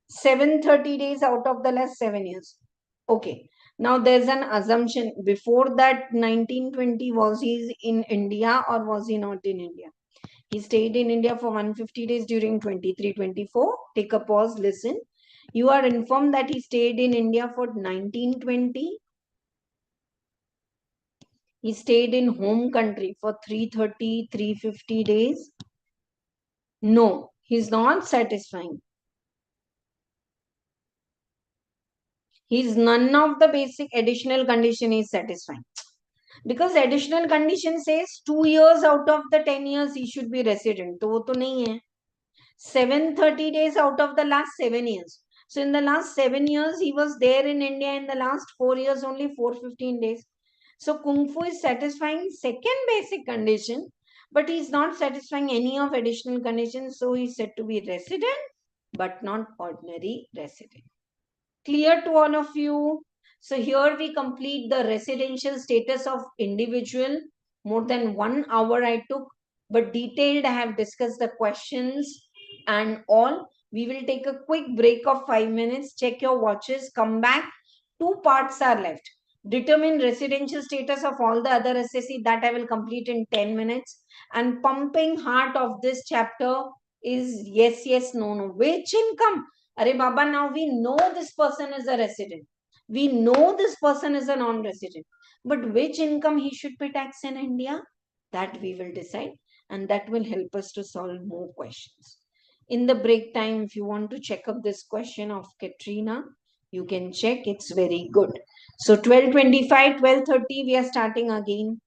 730 days out of the last 7 years. Okay. Now there's an assumption. Before that 1920, was he in India or was he not in India? He stayed in India for 150 days during 23-24. Take a pause, listen. You are informed that he stayed in India for 1920. He stayed in home country for 330, 350 days. No, he's not satisfying. He's none of the basic additional condition is satisfying. Because additional condition says 2 years out of the 10 years he should be resident. तो वो तो नहीं है. 730 days out of the last 7 years. So in the last 7 years he was there in India. In the last 4 years only 415 days. So Kung Fu is satisfying second basic condition, but he is not satisfying any of additional conditions. So he is said to be resident, but not ordinary resident. Clear to all of you? So here we complete the residential status of individual. More than 1 hour I took, but detailed I have discussed the questions and all. We will take a quick break of 5 minutes. Check your watches. Come back. 2 parts are left. Determine residential status of all the other SSC. That I will complete in 10 minutes. And pumping heart of this chapter is yes, yes, no, no. Which income? Are Baba, now we know this person is a resident. We know this person is a non-resident. But which income he should pay tax in India? That we will decide. And that will help us to solve more questions. In the break time, if you want to check up this question of Katrina, you can check. It's very good. So 12:25, 12:30, we are starting again.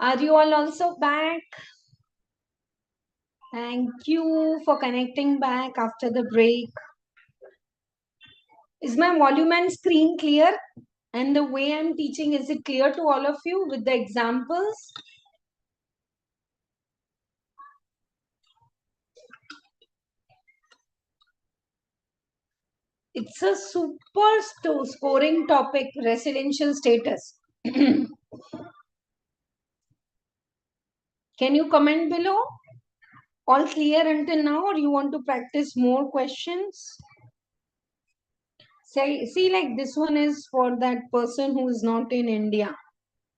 Are you all also back? Thank you for connecting back after the break. Is my volume and screen clear? And the way I'm teaching, is it clear to all of you with the examples? It's a super scoring topic, residential status. Can you comment below? All clear until now, or you want to practice more questions? See, like this one is for that person who is not in India.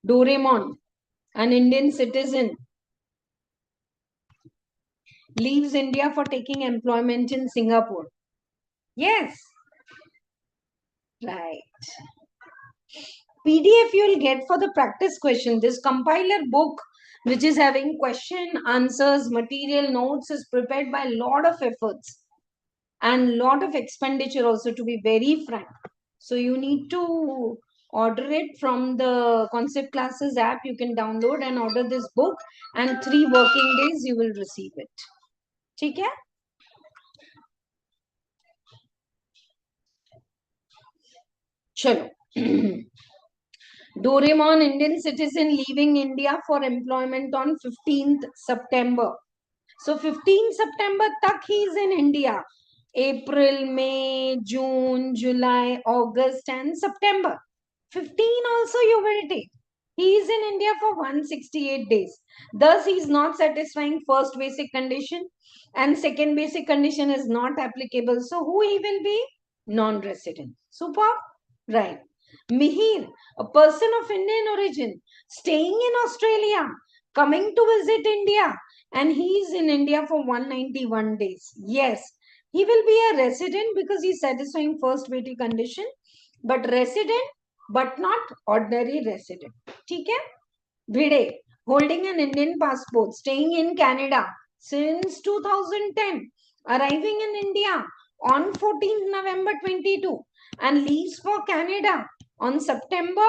Doraemon, an Indian citizen, leaves India for taking employment in Singapore. Yes. Right. PDF you'll get for the practice question. This compiler book, which is having question, answers, material, notes, is prepared by a lot of efforts and lot of expenditure also, to be very frank. So you need to order it from the Concept Classes app. You can download and order this book, and 3 working days you will receive it. ठीक है? Chalo. Doraemon, Indian citizen leaving India for employment on 15th September. So 15th September tak he is in India. April, May, June, July, August and September. 15 also you will take. He is in India for 168 days. Thus, he is not satisfying first basic condition and second basic condition is not applicable. So, who he will be? Non-resident. Super? Right. Mihir, a person of Indian origin, staying in Australia, coming to visit India, and he is in India for 191 days. Yes, he will be a resident because he is satisfying first basic condition, but resident, but not ordinary resident. ठीक है? Bhide, holding an Indian passport, staying in Canada since 2010, arriving in India on 14th November 22 and leaves for Canada on September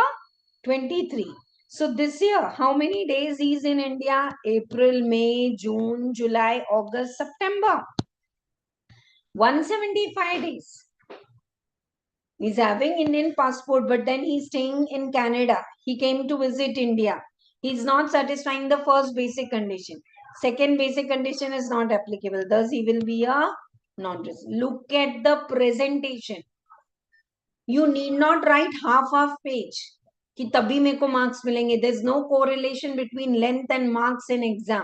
23. So this year, how many days he is in India? April, May, June, July, August, September. 175 days. He's having Indian passport, but then he's staying in Canada. He came to visit India. He's not satisfying the first basic condition. Second basic condition is not applicable. Thus, he will be a non-resident. Look at the presentation. You need not write half page. कि तभी मेरे को marks मिलेंगे. There's no correlation between length and marks in exam.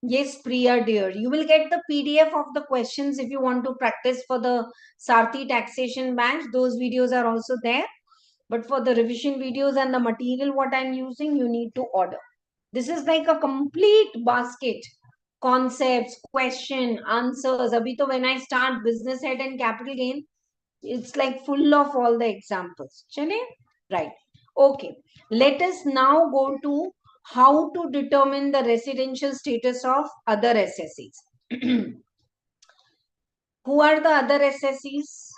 Yes, Priya dear, you will get the PDF of the questions if you want to practice for the Sarathi taxation batch. Those videos are also there. But for the revision videos and the material what I'm using, you need to order. This is like a complete basket. Concepts, question, answers. Abhi to when I start business head and capital gain, it's like full of all the examples. Chale? Right. Okay. Let us now go to how to determine the residential status of other SSEs. Who are the other SSEs?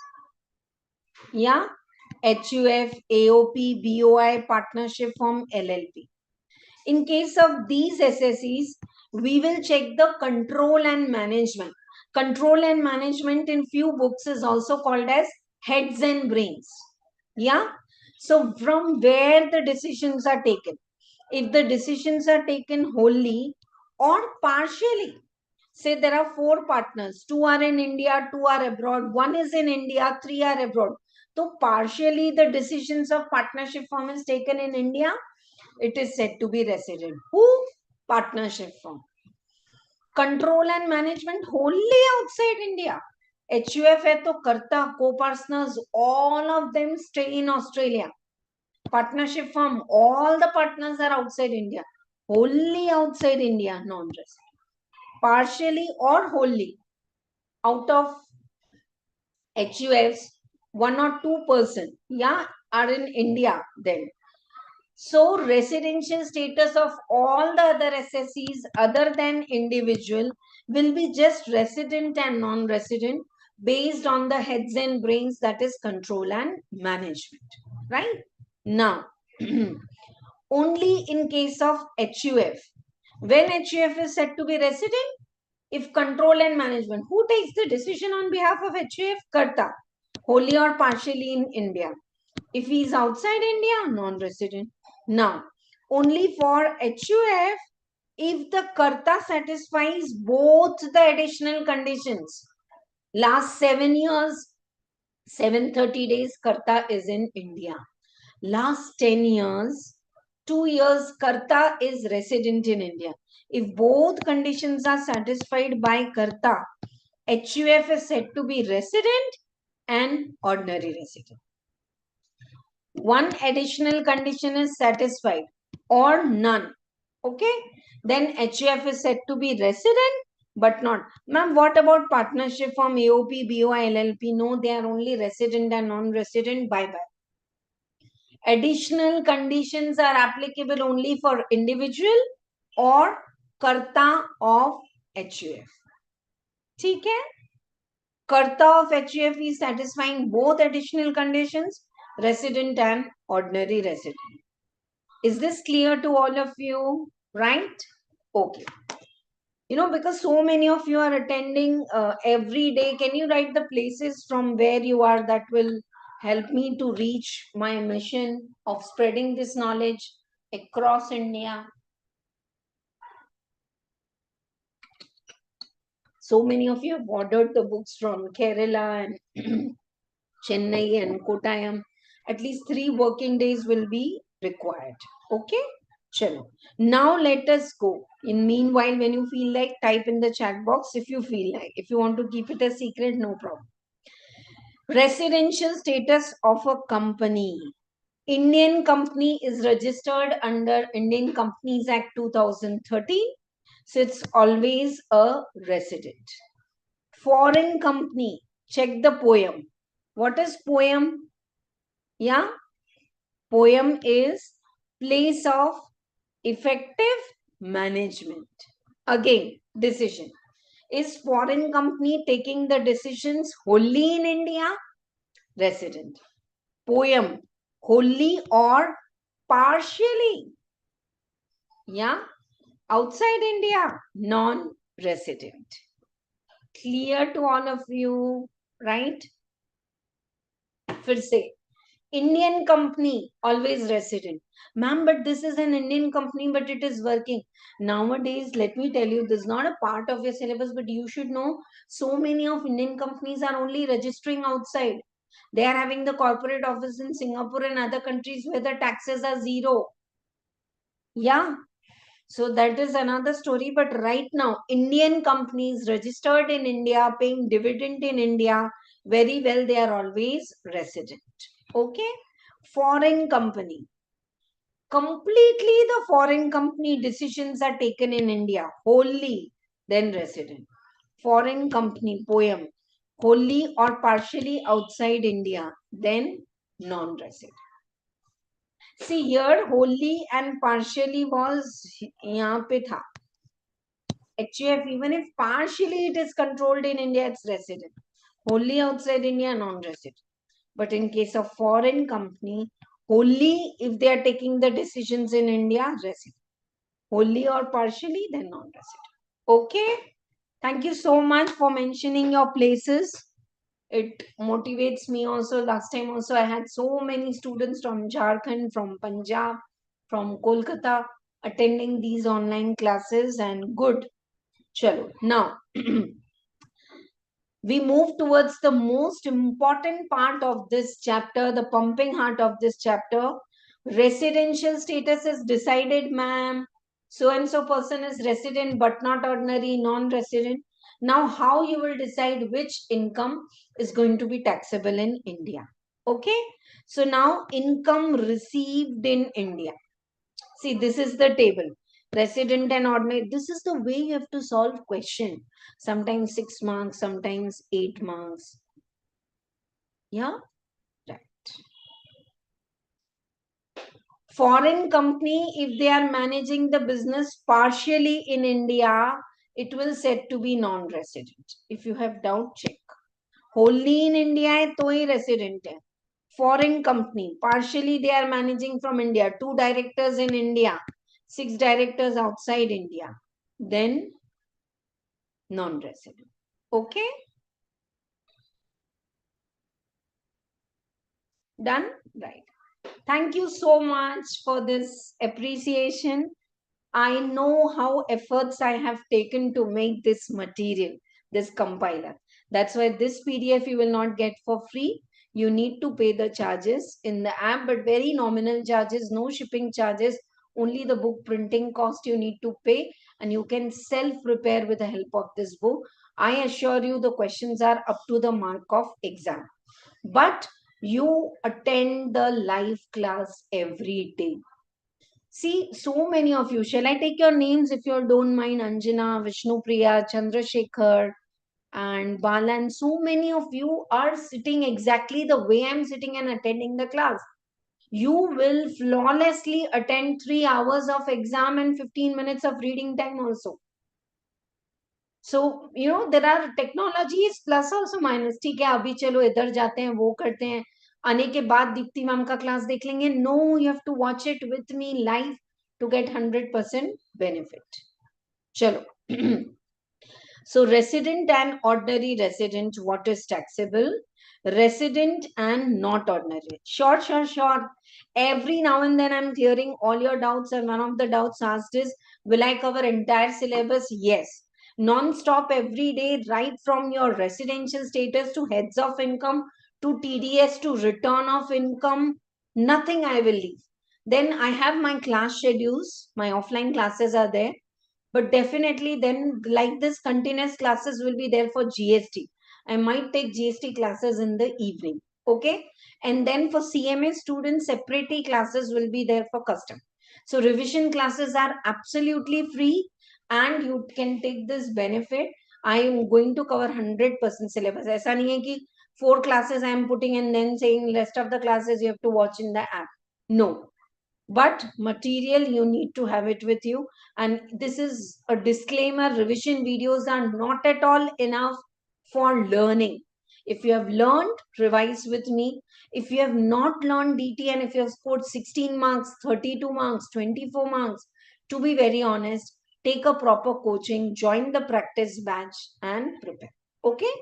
Yeah. HUF, AOP, BOI, partnership firm, LLP. In case of these SSEs, we will check the control and management. Control and management in few books is also called as heads and brains. Yeah. So from where the decisions are taken. If the decisions are taken wholly or partially, say there are 4 partners, 2 are in India, 2 are abroad, 1 is in India, 3 are abroad. So partially the decisions of partnership firm is taken in India, it is said to be resident. Who? Partnership firm. Control and management wholly outside India. HUF hai to karta, co-partners, all of them stay in Australia. Partnership firm, all the partners are outside India. Wholly outside India, non-resident. Partially or wholly. Out of HUFs, 1 or 2%, yeah, are in India then. So residential status of all the other SSEs other than individual will be just resident and non-resident based on the heads and brains, that is control and management. Right? Now, only in case of HUF. When HUF is said to be resident, if control and management, who takes the decision on behalf of HUF? Karta, wholly or partially in India. If he is outside India, non-resident. Now, only for HUF, if the Karta satisfies both the additional conditions, last 7 years, 730 days, Karta is in India. Last 10 years, 2 years, Karta is resident in India. If both conditions are satisfied by Karta, HUF is said to be resident and ordinary resident. One additional condition is satisfied or none. Okay, then HUF is said to be resident but not. Ma'am, what about partnership from AOP, BOI, LLP? No, they are only resident and non-resident. Bye-bye. Additional conditions are applicable only for individual or Karta of HUF. ठीक है? Karta of HUF is satisfying both additional conditions, resident and ordinary resident. Is this clear to all of you? Right? Okay. You know, because so many of you are attending every day, can you write the places from where you are? That will help me to reach my mission of spreading this knowledge across India. So many of you have ordered the books from Kerala and Chennai and Kottayam. At least 3 working days will be required. Okay? Chalo. Now let us go. In meanwhile, when you feel like, type in the chat box if you feel like. If you want to keep it a secret, no problem. Residential status of a company. Indian company is registered under Indian Companies Act 2013. So it's always a resident. Foreign company. Check the poem. What is poem? Yeah? Poem is place of effective management. Again, decision. Is foreign company taking the decisions wholly in India? Resident. Poem, wholly or partially? Yeah. Outside India? Non-resident. Clear to all of you, right? फिर से Indian company, always resident. Ma'am, but this is an Indian company, but it is working. Nowadays, let me tell you, this is not a part of your syllabus, but you should know so many of Indian companies are only registering outside. They are having the corporate office in Singapore and other countries where the taxes are zero. Yeah. So that is another story. But right now, Indian companies registered in India, paying dividend in India, very well, they are always resident. Okay. Foreign company. Completely the foreign company decisions are taken in India, wholly, then resident. Foreign company, poem, wholly or partially outside India, then non-resident. See here, wholly and partially was यहाँ पे था. HUF, even if partially it is controlled in India, it's resident. Wholly outside India, non-resident. But in case of foreign company, wholly if they are taking the decisions in India, resident. Wholly or partially, then non-resident. Okay. Thank you so much for mentioning your places. It motivates me also. Last time also I had so many students from Jharkhand, from Punjab, from Kolkata attending these online classes, and good. Chalo. Now, we move towards the most important part of this chapter, the pumping heart of this chapter. Residential status is decided, ma'am. So and so person is resident but not ordinary, non-resident. Now, how you will decide which income is going to be taxable in India? Okay. So now, income received in India. See, this is the table. Resident and ordinary. This is the way you have to solve question. Sometimes 6 marks, sometimes 8 marks. Yeah, right. Foreign company, if they are managing the business partially in India, it will said to be non-resident. If you have doubt, check. Wholly in India है तो ही resident है. foreign company, partially they are managing from India, 2 directors in India, 6 directors outside India, then non-resident. Okay? Done? Right. Thank you so much for this appreciation. I know how efforts I have taken to make this material, this compiler. That's why this PDF you will not get for free. You need to pay the charges in the app, but very nominal charges, no shipping charges, only the book printing cost you need to pay, and you can self-prepare with the help of this book. I assure you the questions are up to the mark of exam. But you attend the live class every day. See, so many of you. Shall I take your names if you don't mind? Anjana, Vishnupriya, Chandrasekhar, and Balan. So many of you are sitting exactly the way I'm sitting and attending the class. You will flawlessly attend 3 hours of exam and 15 minutes of reading time also. So, there are technologies plus also minus. ठीक है, अभी चलो इधर जाते हैं, वो करते हैं. आने के बाद दीप्ति मैम का क्लास देख लेंगे. No, you have to watch it with me live to get 100% benefit. Chalo. So resident and ordinary resident, what is taxable? Resident and not ordinary. Short. Every now and then I'm clearing all your doubts, and one of the doubts asked is, will I cover entire syllabus? Yes. Non-stop every day, right from your residential status to heads of income to TDS to return of income, nothing I will leave. Then I have my class schedules, my offline classes are there, but definitely then like this continuous classes will be there for GST. I might take GST classes in the evening. Okay. And then for CMA students, separately classes will be there for custom. So revision classes are absolutely free and you can take this benefit. I am going to cover 100% syllabus. ऐसा नहीं है कि 4 classes I am putting and then saying rest of the classes you have to watch in the app. No, but material you need to have it with you. And this is a disclaimer, revision videos are not at all enough for learning. If you have learned, revise with me. If you have not learned DT and if you have scored 16 marks, 32 marks, 24 marks, to be very honest, take a proper coaching, join the practice batch and prepare. Okay?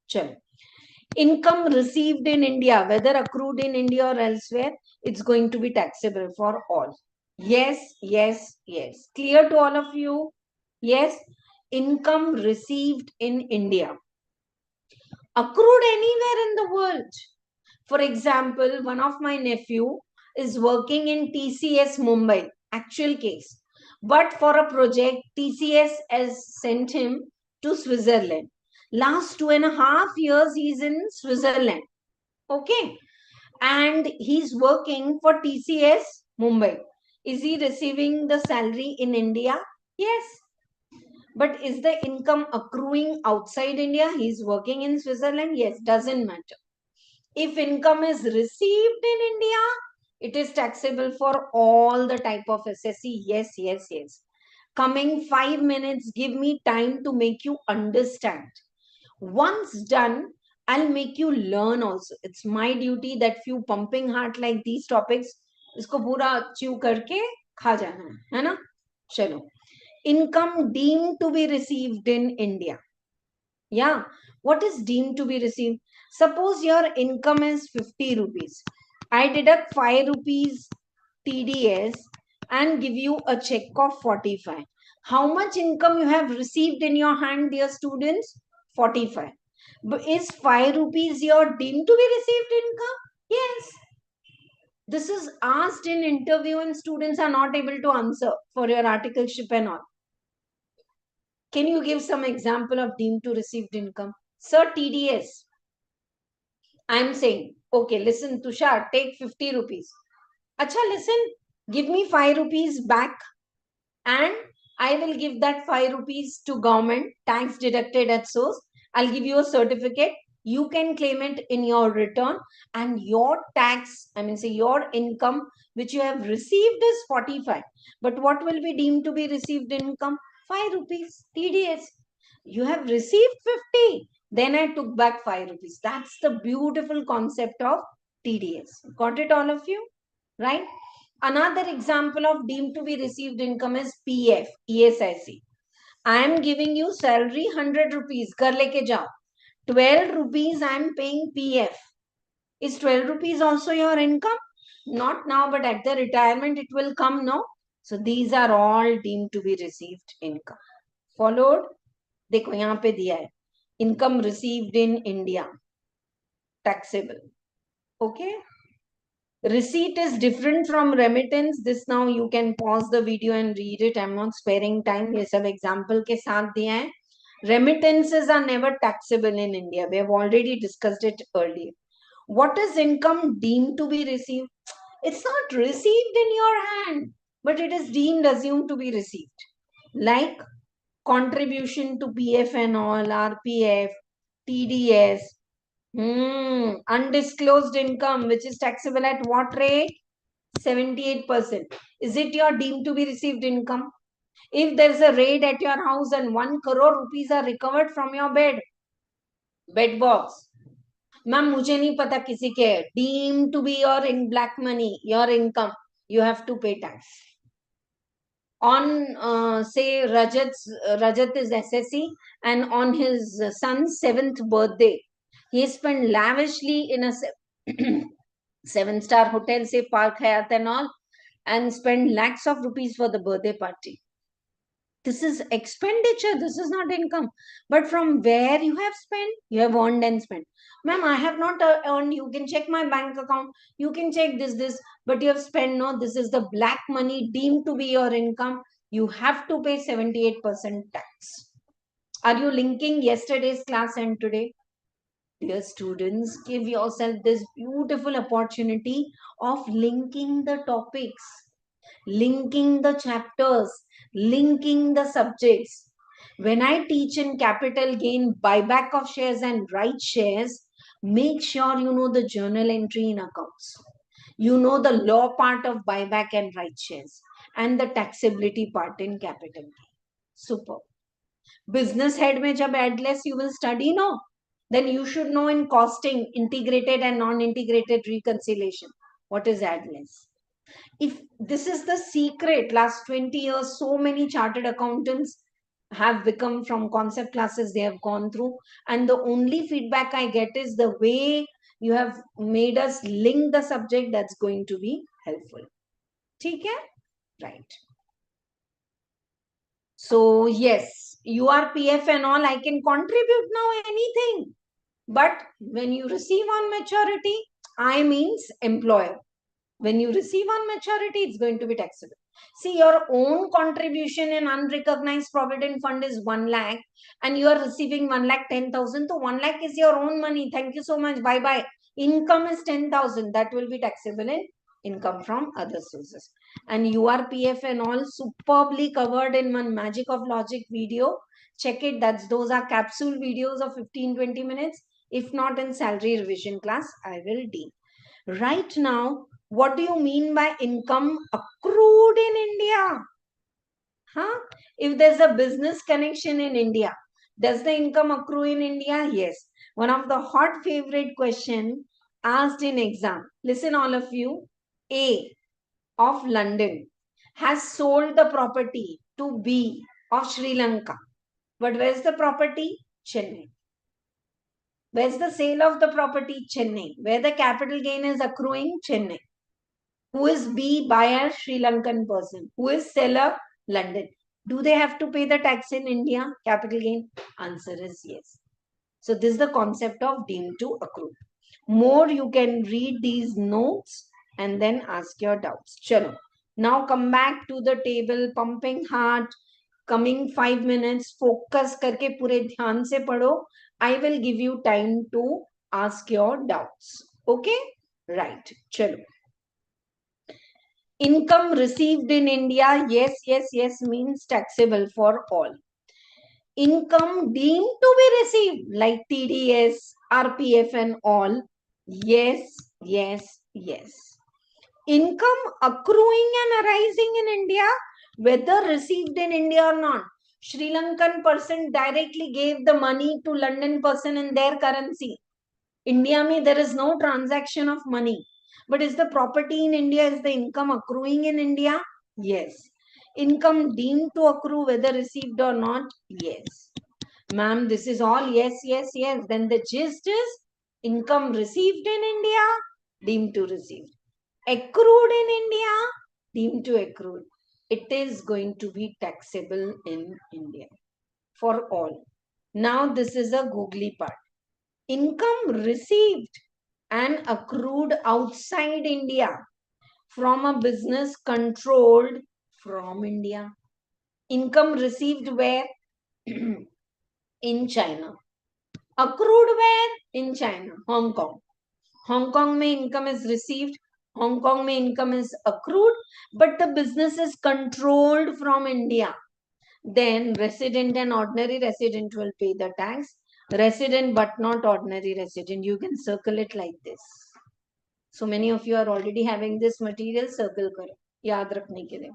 Chalo. Income received in India, whether accrued in India or elsewhere, it's going to be taxable for all. Yes. Clear to all of you? Yes. Income received in India, accrued anywhere in the world. For example, one of my nephew is working in TCS Mumbai, actual case. But for a project, TCS has sent him to Switzerland. Last 2.5 years, he's in Switzerland. Okay. And he's working for TCS Mumbai. Is he receiving the salary in India? Yes. But is the income accruing outside India? He's working in Switzerland? Yes. Doesn't matter. If income is received in India, it is taxable for all the type of SSC. Yes. Coming 5 minutes, give me time to make you understand. Once done, I'll make you learn also. It's my duty that few pumping heart like these topics, isko pura chew karke kha jana hai na? Chalo. Income deemed to be received in India. Yeah. What is deemed to be received? Suppose your income is 50 rupees. I deduct 5 rupees TDS and give you a check of 45. How much income you have received in your hand, dear students? 45. But is 5 rupees your deemed to be received income? Yes. This is asked in interview and students are not able to answer for your articleship and all. Can you give some example of deemed to received income? Sir, TDS. I'm saying, okay, listen, Tushar, take 50 rupees. Acha, listen, give me 5 rupees back and I will give that 5 rupees to government, tax deducted at source. I'll give you a certificate. You can claim it in your return and your tax, say your income, which you have received is 45. But what will be deemed to be received income? 5 rupees, TDS. You have received 50. Then I took back 5 rupees. That's the beautiful concept of TDS. Got it, all of you? Right? Another example of deemed to be received income is PF, ESIC. I am giving you salary 100 rupees. Kar leke jao. 12 rupees I am paying PF. Is 12 rupees also your income? Not now, but at the retirement it will come, no? So these are all deemed to be received income. Followed? देखो यहाँ पे दिया है. Income received in India. Taxable. Okay? Receipt is different from remittance. This now you can pause the video and read it. I'm not sparing time. ये सब example के साथ दिया है. Remittances are never taxable in India. We have already discussed it earlier. What is income deemed to be received? It's not received in your hand, but it is deemed assumed to be received. Like contribution to PF and all, RPF, TDS, undisclosed income, which is taxable at what rate? 78%. Is it your deemed to be received income? If there is a raid at your house and 1 crore rupees are recovered from your bed box, ma'am मुझे नहीं पता किसी के deemed to be your in black money, your income, you have to pay tax. On say Rajat is SSC, and on his son's 7th birthday, he spent lavishly in a 7-star hotel, say Park Hyatt and all, and spent lakhs of rupees for the birthday party. This is expenditure. This is not income. But from where you have spent, you have earned and spent. Ma'am, I have not earned. You can check my bank account. You can check this. But you have spent. No, this is the black money deemed to be your income. You have to pay 78% tax. Are you linking yesterday's class and today? Dear students, give yourself this beautiful opportunity of linking the topics, linking the chapters, linking the subjects. When I teach in capital gain, buyback of shares and right shares, make sure you know the journal entry in accounts. You know the law part of buyback and right shares and the taxability part in capital gain. Super. Business head mein jab adless you will study, no? Then you should know in costing, integrated and non-integrated reconciliation. What is adless? If this is the secret, last 20 years, so many chartered accountants have become from concept classes they have gone through. And the only feedback I get is the way you have made us link the subject, that's going to be helpful. Okay? Right. So yes, URPF and all, I can contribute now anything. But when you receive on maturity, I means employer. When you receive on maturity, it's going to be taxable. See, your own contribution in unrecognized provident fund is 1 lakh and you are receiving 1,10,000. So 1 lakh is your own money. Thank you so much. Bye-bye. Income is 10,000. That will be taxable in income from other sources. And URPF and all superbly covered in one Magic of Logic video. Check it. Those are capsule videos of 15-20 minutes. If not in salary revision class, I will deal. Right now, what do you mean by income accrued in India? Huh? If there's a business connection in India, does the income accrue in India? Yes. One of the hot favorite question asked in exam. Listen all of you. A of London has sold the property to B of Sri Lanka. But where's the property? Chennai. Where's the sale of the property? Chennai. Where the capital gain is accruing? Chennai. Who is B? Buyer? Sri Lankan person. Who is seller? London. Do they have to pay the tax in India? Capital gain? Answer is yes. So this is the concept of deemed to accrue. More you can read these notes and then ask your doubts. Chalo. Now come back to the table. Pumping heart. Coming 5 minutes. Focus करके पूरे ध्यान से पढ़ो. I will give you time to ask your doubts. Okay? Right. Chalo. Income received in India, yes, means taxable for all. Income deemed to be received, like TDS, RPF and all, yes. Income accruing and arising in India, whether received in India or not. Sri Lankan person directly gave the money to London person in their currency. India mein there is no transaction of money. But is the property in India, is the income accruing in India? Yes. Income deemed to accrue whether received or not? Yes. Ma'am, this is all yes, yes, yes. Then the gist is income received in India, deemed to receive. Accrued in India, deemed to accrued. It is going to be taxable in India for all. Now this is a googly part. Income received and accrued outside India from a business controlled from India. Income received where? In China. Accrued where? In China. Hong Kong. Hong Kong mein income is received. Hong Kong mein income is accrued. But the business is controlled from India. Then resident and ordinary resident will pay the tax. Resident but not ordinary resident. You can circle it like this. So many of you are already having this material. Circle karo. Yaad rakhne ke liye.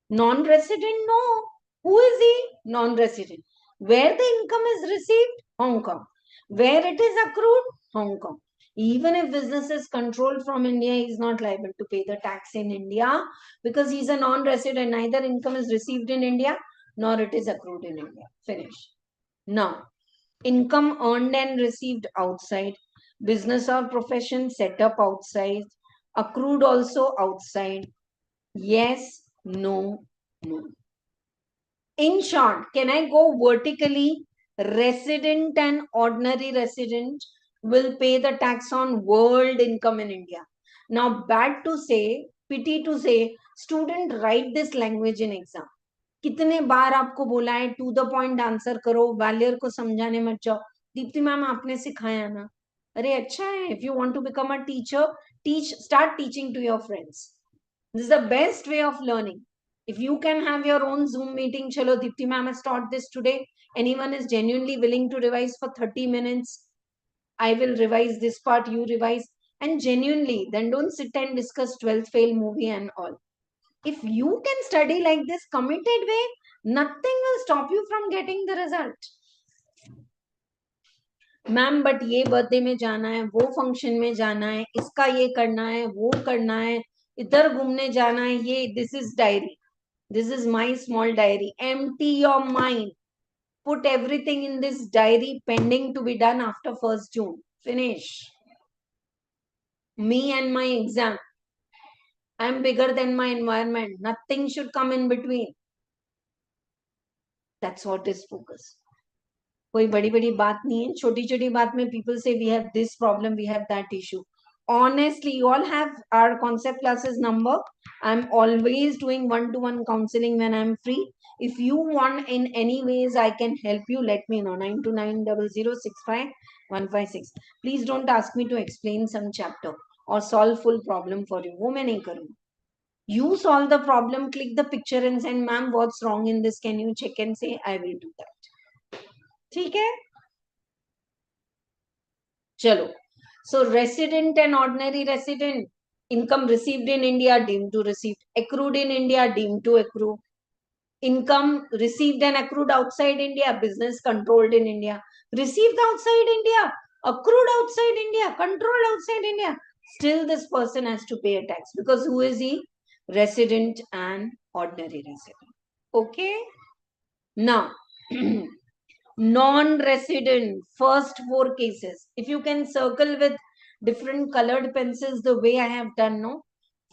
Non-resident, no. Who is he? Non-resident. Where the income is received? Hong Kong. Where it is accrued? Hong Kong. Even if business is controlled from India, he is not liable to pay the tax in India because he is a non-resident. Neither income is received in India nor it is accrued in India. Finish. Now, income earned and received outside, business or profession set up outside, accrued also outside. Yes, no, no. In short, can I go vertically? Resident and ordinary resident will pay the tax on world income in India. Now, bad to say, pity to say, student write this language in exam. कितने बार आपको बोला है to the point answer करो, valuer को समझाने मत जाओ. Deepti ma'am आपने सिखाया ना. अरे अच्छा है. If you want to become a teacher, teach, start teaching to your friends. This is the best way of learning. If you can have your own Zoom meeting, chalo, Dipti ma'am has taught this today. Anyone is genuinely willing to revise for 30 minutes? I will revise this part, you revise. And genuinely, then don't sit and discuss 12th fail movie and all. If you can study like this committed way, nothing will stop you from getting the result. Ma'am but ये birthday में जाना है, वो function में जाना है, इसका ये करना है, वो करना है, इधर घूमने जाना है, ये this is diary. This is my small diary. Empty your mind. Put everything in this diary pending to be done after 1st June. Finish. Me and my exam. I am bigger than my environment. Nothing should come in between. That's what is focus. कोई बड़ी बड़ी बात नहीं है. छोटी छोटी बात में people say we have this problem, we have that issue. Honestly, you all have our concept classes number. I'm always doing one-to-one counseling when I'm free. If you want in any ways I can help you, let me know. 9290065156. Please don't ask me to explain some chapter or solve full problem for you. वो मैं नहीं करूँगी. You solve the problem, click the picture and send, ma'am, what's wrong in this? Can you check and say? I will do that. ठीक है. चलो. So resident and ordinary resident, income received in India deemed to receive, accrued in India deemed to accrue. Income received and accrued outside India, business controlled in India. Received outside India, accrued outside India, controlled outside India. Still this person has to pay a tax because who is he? Resident and ordinary resident. Okay. Now, non-resident, first 4 cases. If you can circle with different colored pencils the way I have done, no?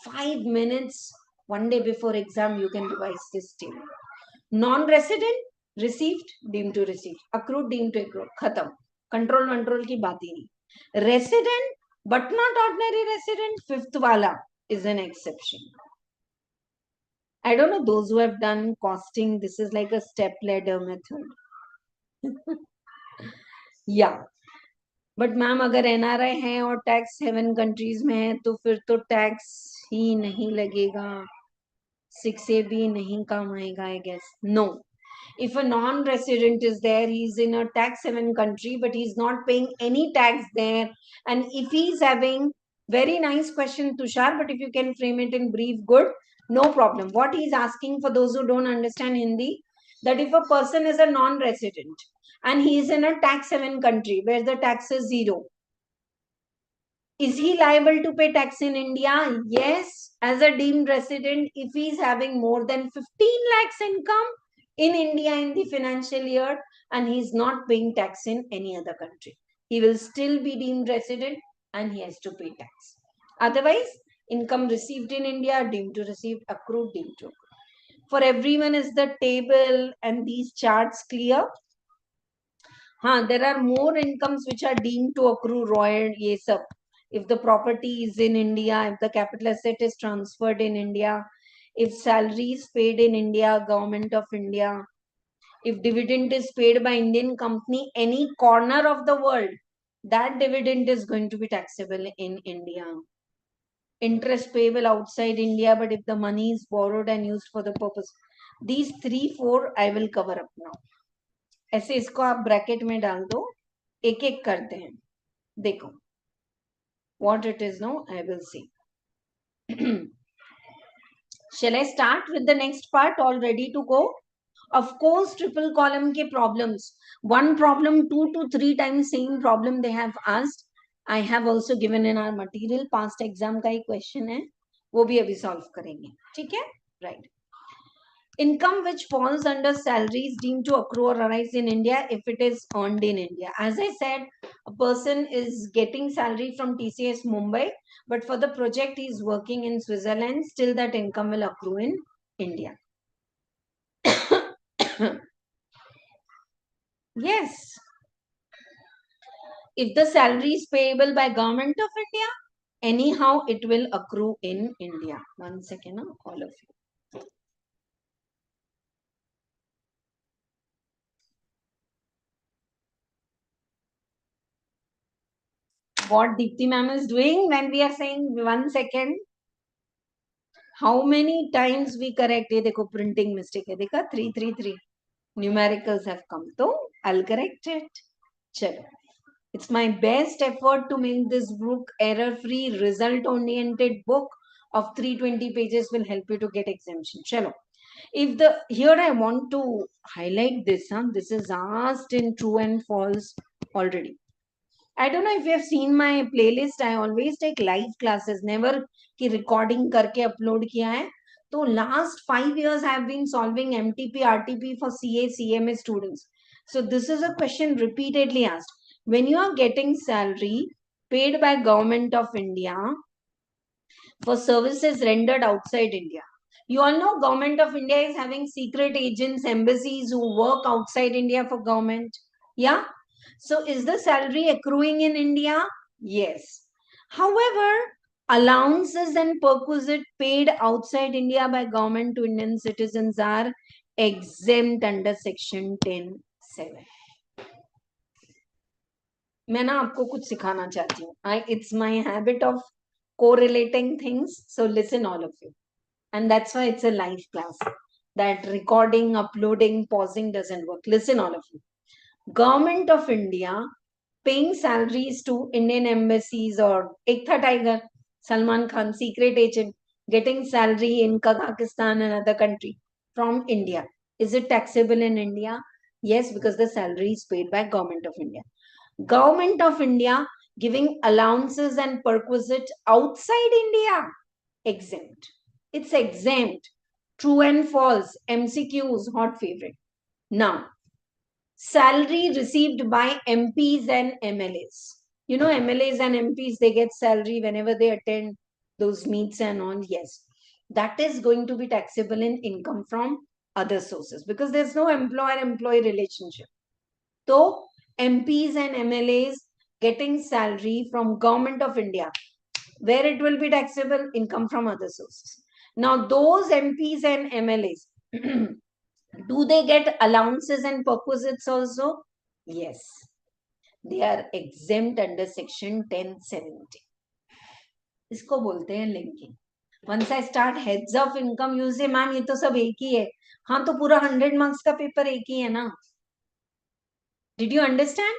5 minutes, one day before exam, you can revise this table. Non-resident, received, deemed to receive. Accrued, deemed to accrue. Khatam. Control की बात ही नहीं. Resident, but not ordinary resident, fifth wala is an exception. I don't know those who have done costing, this is like a step ladder method. Yeah. But ma'am अगर NRI है और tax 7 countries में है तो फिर तो tax ही नहीं लगेगा. 6A भी नहीं काम आएगा, I guess. No. If a non-resident is there, he's in a tax 7 country, but he's not paying any tax there. And if he's having, very nice question, Tushar, but if you can frame it in brief, good, no problem. What he's asking, for those who don't understand Hindi, that if a person is a non-resident and he is in a tax 7 country where the tax is 0, Is he liable to pay tax in India? Yes, as a deemed resident, if he is having more than 15 lakhs income in India in the financial year and he is not paying tax in any other country, he will still be deemed resident and he has to pay tax. Otherwise, income received in India, deemed to receive, accrued, deemed to accrue. For everyone, is the table and these charts clear? There are more incomes which are deemed to accrue royal ye sab. If the property is in India, if the capital asset is transferred in India, if salary is paid in India, government of India, if dividend is paid by Indian company, any corner of the world, that dividend is going to be taxable in India. Interest payable outside India, but if the money is borrowed and used for the purpose. These 3-4 I will cover up now. ऐसे इसको आप bracket में डाल दो, एक एक करते हैं, देखो what it is now I will see. Shall I start with the next part? All ready to go? Of course, triple column के problems, one problem 2 to 3 times same problem they have asked. I have also given in our material, past exam का ही question है, वो भी अभी solve करेंगे, ठीक है? Right. Income which falls under salary is deemed to accrue or arise in India if it is earned in India. As I said, a person is getting salary from TCS Mumbai, but for the project he is working in Switzerland, still that income will accrue in India. Yes. If the salary is payable by government of India, anyhow it will accrue in India. One second, all of you. What Dipti ma'am is doing when we are saying 1 second, how many times we correct? ये देखो printing mistake है, देखा 333 numericals have come, so I'll correct it. चलो, it's my best effort to make this book error free, result oriented book of 320 pages will help you to get exemption. Chalo, if the here I want to highlight this, this is asked in true and false already. I don't know if you have seen my playlist. I always take live classes, never ki recording करके upload किया है. तो last 5 years I have been solving MTP, RTP for CA CMA students. So this is a question repeatedly asked. When you are getting salary paid by government of India for services rendered outside India, you all know government of India is having secret agents, embassies who work outside India for government. Yeah. So is the salary accruing in India? Yes. However, allowances and perquisite paid outside India by government to Indian citizens are exempt under section 10(7). मैं ना आपको कुछ सिखाना चाहती हूँ. It's my habit of correlating things. So listen all of you. And that's why it's a live class. That recording, uploading, pausing doesn't work. Listen all of you. Government of India paying salaries to Indian embassies, or एक था tiger, Salman Khan, secret agent, getting salary in Kazakhstan and other country from India. Is it taxable in India? Yes, because the salary is paid by government of India. Government of India giving allowances and perquisite outside India, exempt. It's exempt. True and false. MCQs, hot favorite. Now, salary received by MPs and MLAs. You know, MLAs and MPs, they get salary whenever they attend those meets and all. Yes, that is going to be taxable in income from other sources because there's no employer-employee relationship. So, MPs and MLAs getting salary from government of India, where it will be taxable, income from other sources. Now, those MPs and MLAs, do they get allowances and perquisites also? Yes. They are exempt under section 1070. इसको बोलते हैं linking. Once I start heads of income, you say, ma'am ये तो सब एक ही है. हाँ तो पूरा 100 marks का पेपर एक ही है ना. Did you understand?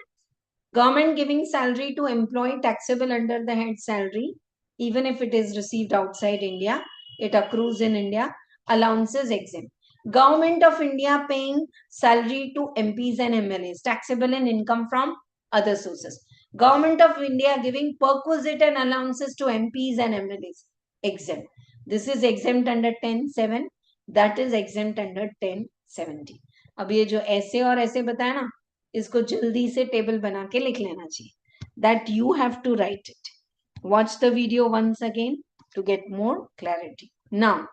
Government giving salary to employee taxable under the head salary, even if it is received outside India, it accrues in India. Allowances exempt. Government of India paying salary to MPs and MLAs, taxable in income from other sources. Government of India giving perquisite and allowances to MPs and MLAs. Exempt. This is exempt under 10(7). That is exempt under 10(70). अब ये जो ऐसे और ऐसे बताया ना, इसको जल्दी से टेबल बना के लिख लेना चाहिए. That you have to write it. Watch the video once again to get more clarity. Now,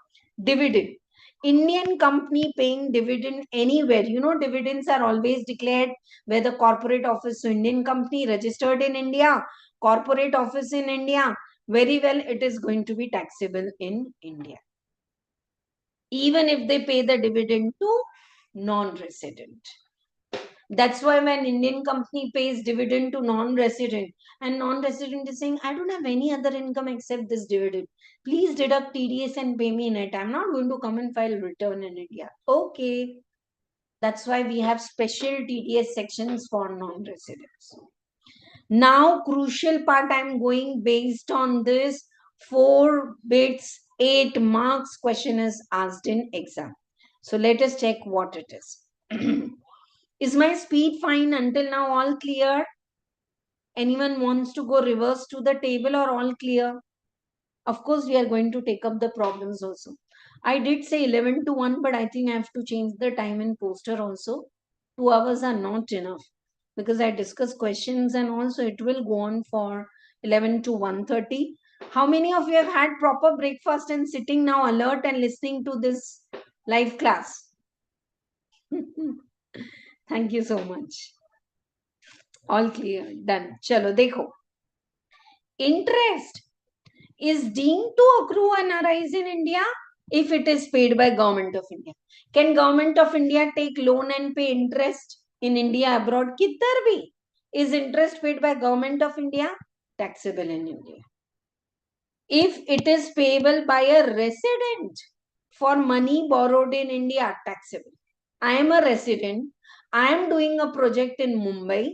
dividend. Indian company paying dividend anywhere. You know, dividends are always declared where the corporate office. So, Indian company registered in India, corporate office in India. Very well, it is going to be taxable in India. Even if they pay the dividend to non-resident. That's why when Indian company pays dividend to non-resident and non-resident is saying, I don't have any other income except this dividend. Please deduct TDS and pay me in it. I'm not going to come and file return in India. Okay. That's why we have special TDS sections for non-residents. Now, crucial part I'm going based on this 4 bits, 8 marks question is asked in exam. So let us check what it is. Is my speed fine until now? All clear? Anyone wants to go reverse to the table or all clear? Of course, we are going to take up the problems also. I did say 11 to 1, but I think I have to change the time in poster also. 2 hours are not enough because I discuss questions and also it will go on for 11 to 1:30. How many of you have had proper breakfast and sitting now alert and listening to this live class? Thank you so much. All clear. Done. Chalo, dekho. Interest is deemed to accrue and arise in India if it is paid by Government of India. Can Government of India take loan and pay interest in India abroad? Kidhar bhi. Is interest paid by Government of India? Taxable in India. If it is payable by a resident for money borrowed in India, taxable. I am a resident. I am doing a project in Mumbai.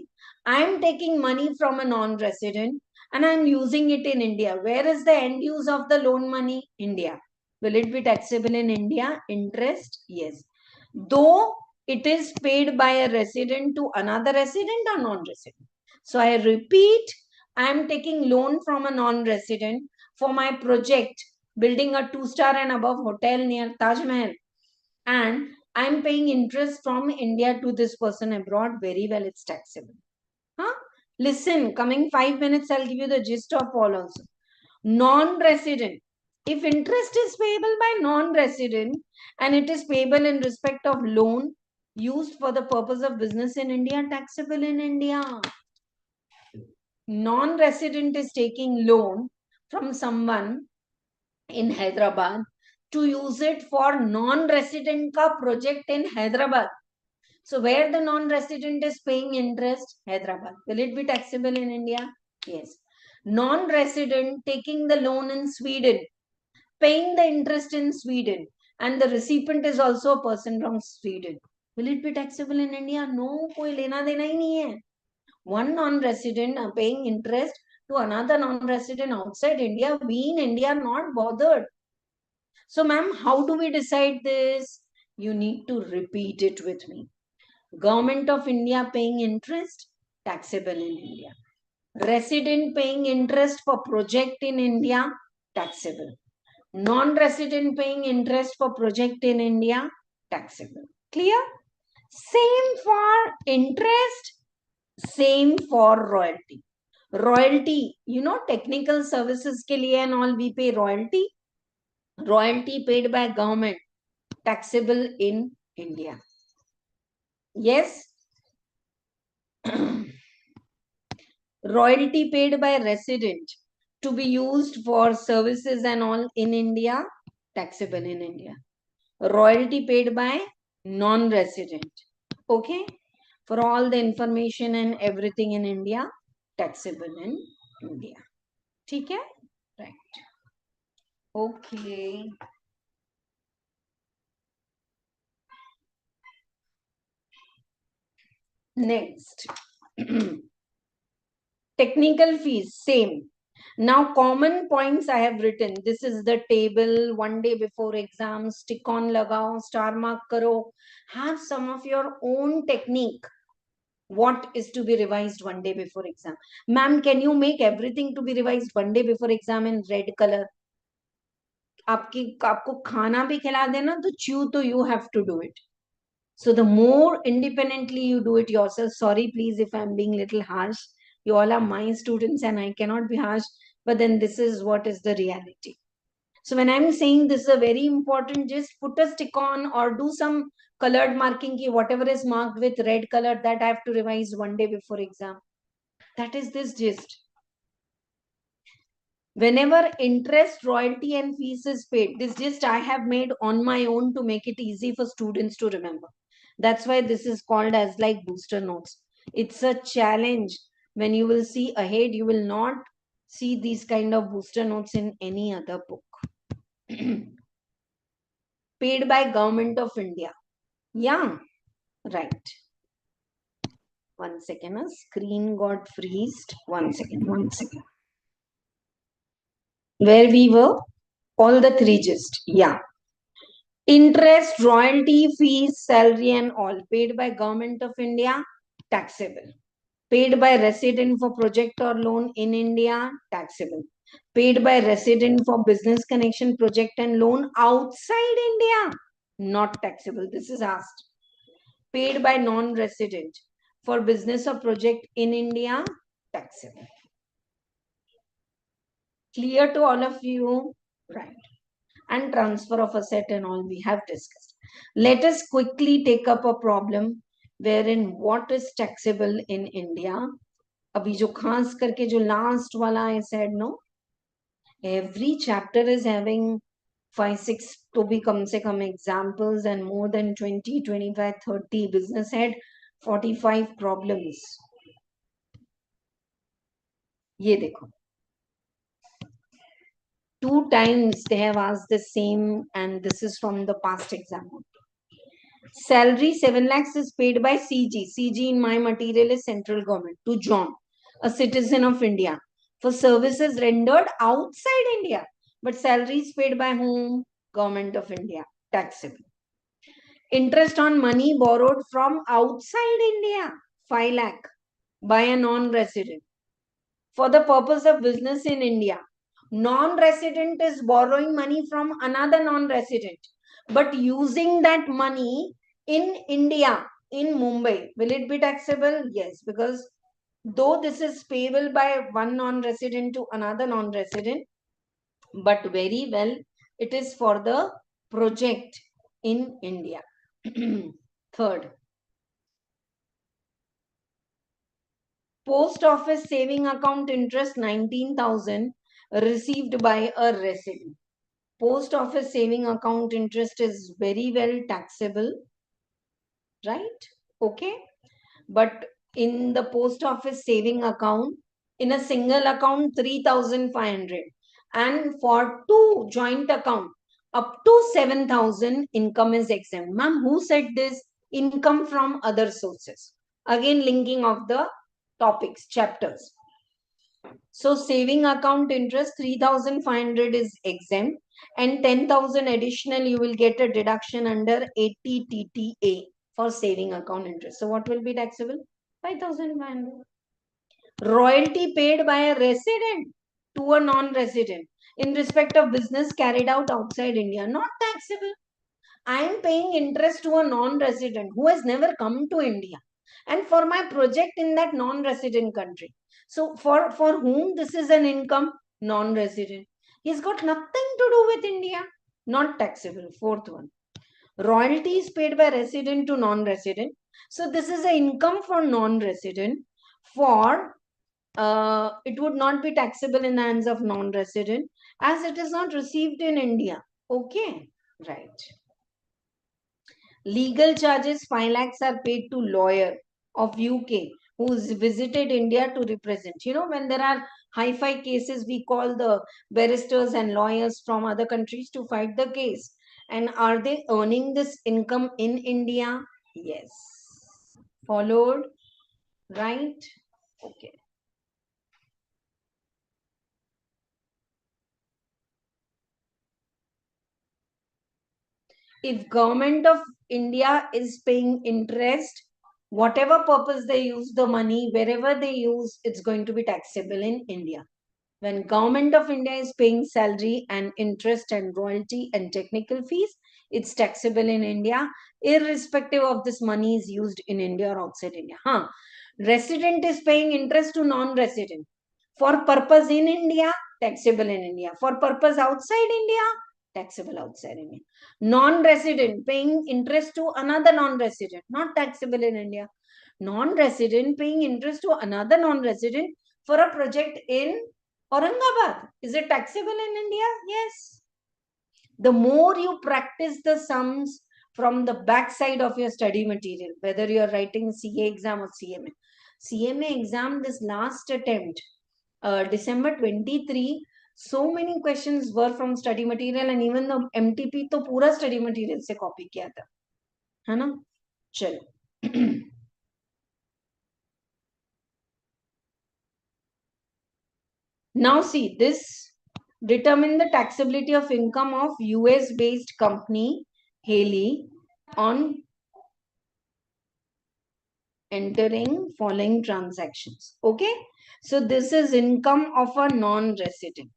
I am taking money from a non-resident and I am using it in India. Where is the end use of the loan money? India. Will it be taxable in India? Interest? Yes. Though it is paid by a resident to another resident or non-resident. So I repeat, I am taking loan from a non-resident for my project, building a 2-star and above hotel near Taj Mahal. And I'm paying interest from India to this person abroad. Very well, it's taxable. Huh? Listen, coming 5 minutes, I'll give you the gist of all also. Non-resident. If interest is payable by non-resident and it is payable in respect of loan used for the purpose of business in India, taxable in India. Non-resident is taking loan from someone in Hyderabad to use it for non-resident ka project in Hyderabad. So where the non-resident is paying interest? Hyderabad. Will it be taxable in India? Yes. Non-resident taking the loan in Sweden, paying the interest in Sweden, and the recipient is also a person from Sweden. Will it be taxable in India? No, koi lena dena hi nahi hai. One non-resident are paying interest to another non-resident outside India. We in India are not bothered. So, ma'am, how do we decide this? You need to repeat it with me. Government of India paying interest, taxable in India. Resident paying interest for project in India, taxable. Non-resident paying interest for project in India, taxable. Clear? Same for interest, same for royalty. Royalty, you know, technical services ke liye and all we pay royalty. Royalty paid by government, taxable in India. Yes. Royalty paid by resident to be used for services and all in India, taxable in India. Royalty paid by non-resident. Okay. For all the information and everything in India, taxable in India. Okay? Right. Okay. Next. Technical fees, same. Now, common points I have written. This is the table. One day before exam, stick on lagao, star mark karo. Have some of your own technique. what is to be revised one day before exam? Ma'am, can you make everything to be revised one day before exam in red color? आपको खाना भी खिला देना तो chew तो you have to do it. So the more independently you do it yourself, sorry please if I'm being little harsh, you all are my students and I cannot be harsh, but then this is what is the reality. So when I'm saying this is a very important, just put a stick on or do some colored marking ki whatever is marked with red color that I have to revise one day before exam. That is this gist. Whenever interest, royalty and fees is paid, this gist I have made on my own to make it easy for students to remember. That's why this is called as like booster notes. It's a challenge. When you will see ahead, you will not see these kind of booster notes in any other book. Paid by Government of India. Yeah, right. One second, a screen got freezed. One second. Where we were? All the three gist. Yeah. Interest, royalty, fees, salary and all paid by Government of India, taxable. Paid by resident for project or loan in India, taxable. Paid by resident for business connection project and loan outside India, not taxable. This is asked. Paid by non-resident for business or project in India, taxable. Clear to all of you? Right. And transfer of asset and all we have discussed. Let us quickly take up a problem wherein what is taxable in India. अभी जो खास करके जो last वाला I said no, every chapter is having 5-6 to be कम से कम examples and more than 20-25-30 business head 45 problems. ये देखो. 2 times they have asked the same and this is from the past exam. Salary 7 lakhs is paid by CG. CG in my material is central government to John, a citizen of India, for services rendered outside India. But salary is paid by whom? Government of India, taxable. Interest on money borrowed from outside India, 5 lakh by a non-resident for the purpose of business in India. Non-resident is borrowing money from another non-resident, but using that money in India, in Mumbai, will it be taxable? Yes, because though this is payable by one non-resident to another non-resident, but very well, it is for the project in India. Third, post office saving account interest 19,000 received by a resident. Post office saving account interest is very well taxable, right? Okay. But in the post office saving account, in a single account, 3,500. And for two joint account, up to 7,000 income is exempt. Ma'am, who said this? Income from other sources. Again, linking of the topics, chapters. So saving account interest 3,500 is exempt and 10,000 additional you will get a deduction under 80 TTA for saving account interest. So what will be taxable? 5,500. Royalty paid by a resident to a non-resident in respect of business carried out outside India, not taxable. I am paying interest to a non-resident who has never come to India and for my project in that non-resident country. So for whom this is an income? Non-resident. He's got nothing to do with India. Not taxable. Fourth one. Royalty is paid by resident to non-resident. So this is an income for non-resident. For it would not be taxable in the hands of non-resident as it is not received in India. Okay. Right. Legal charges 5 lakhs are paid to lawyer of UK who's visited India to represent. You know, when there are hi-fi cases, we call the barristers and lawyers from other countries to fight the case. And are they earning this income in India? Yes. Followed? Right? Okay. If government of India is paying interest Whatever purpose they use the money, wherever they use, it's going to be taxable in India. When government of India is paying salary and interest and royalty and technical fees, it's taxable in India, irrespective of this money is used in India or outside India. Resident is paying interest to non-resident. For purpose in India, taxable in India. For purpose outside India, taxable outside India. Non-resident paying interest to another non-resident, not taxable in India. Non-resident paying interest to another non-resident for a project in Aurangabad. Is it taxable in India? Yes. The more you practice the sums from the backside of your study material, whether you are writing CA exam or CMA. CMA exam, this last attempt, December 23, so many questions were from study material and even the MTP तो पूरा study material से copy किया था, है ना? चलो. Now see this. Determine the taxability of income of US based company Haley on entering following transactions. Okay. So this is income of a non-resident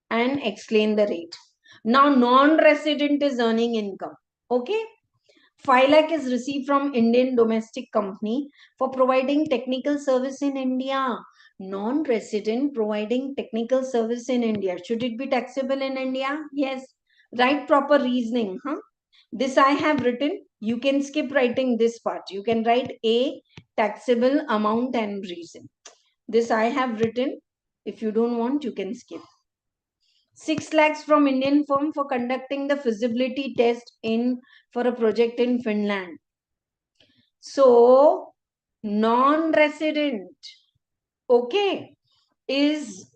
and explain the rate. Now non-resident is earning income. Okay. 5 lakh is received from Indian domestic company for providing technical service in India. Non-resident providing technical service in India. Should it be taxable in India? Yes. Write proper reasoning. This I have written. You can skip writing this part. You can write A, taxable amount and reason. This I have written. If you don't want, you can skip. 6 lakhs from Indian firm for conducting the feasibility test for a project in Finland. So, non-resident, okay, is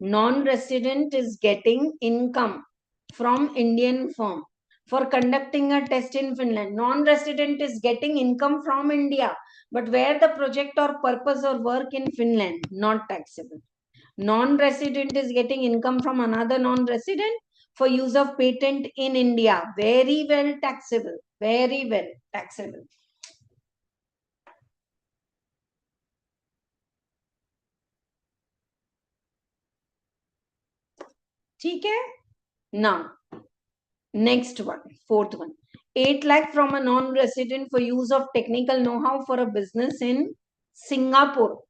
non-resident is getting income from Indian firm for conducting a test in Finland. Non-resident is getting income from India, but where the project or purpose or work in Finland, not taxable. Non-resident is getting income from another non-resident for use of patent in India. Very well taxable. Very well taxable. ठीक है? Now, next one, fourth one. 8 lakh from a non-resident for use of technical know-how for a business in Singapore.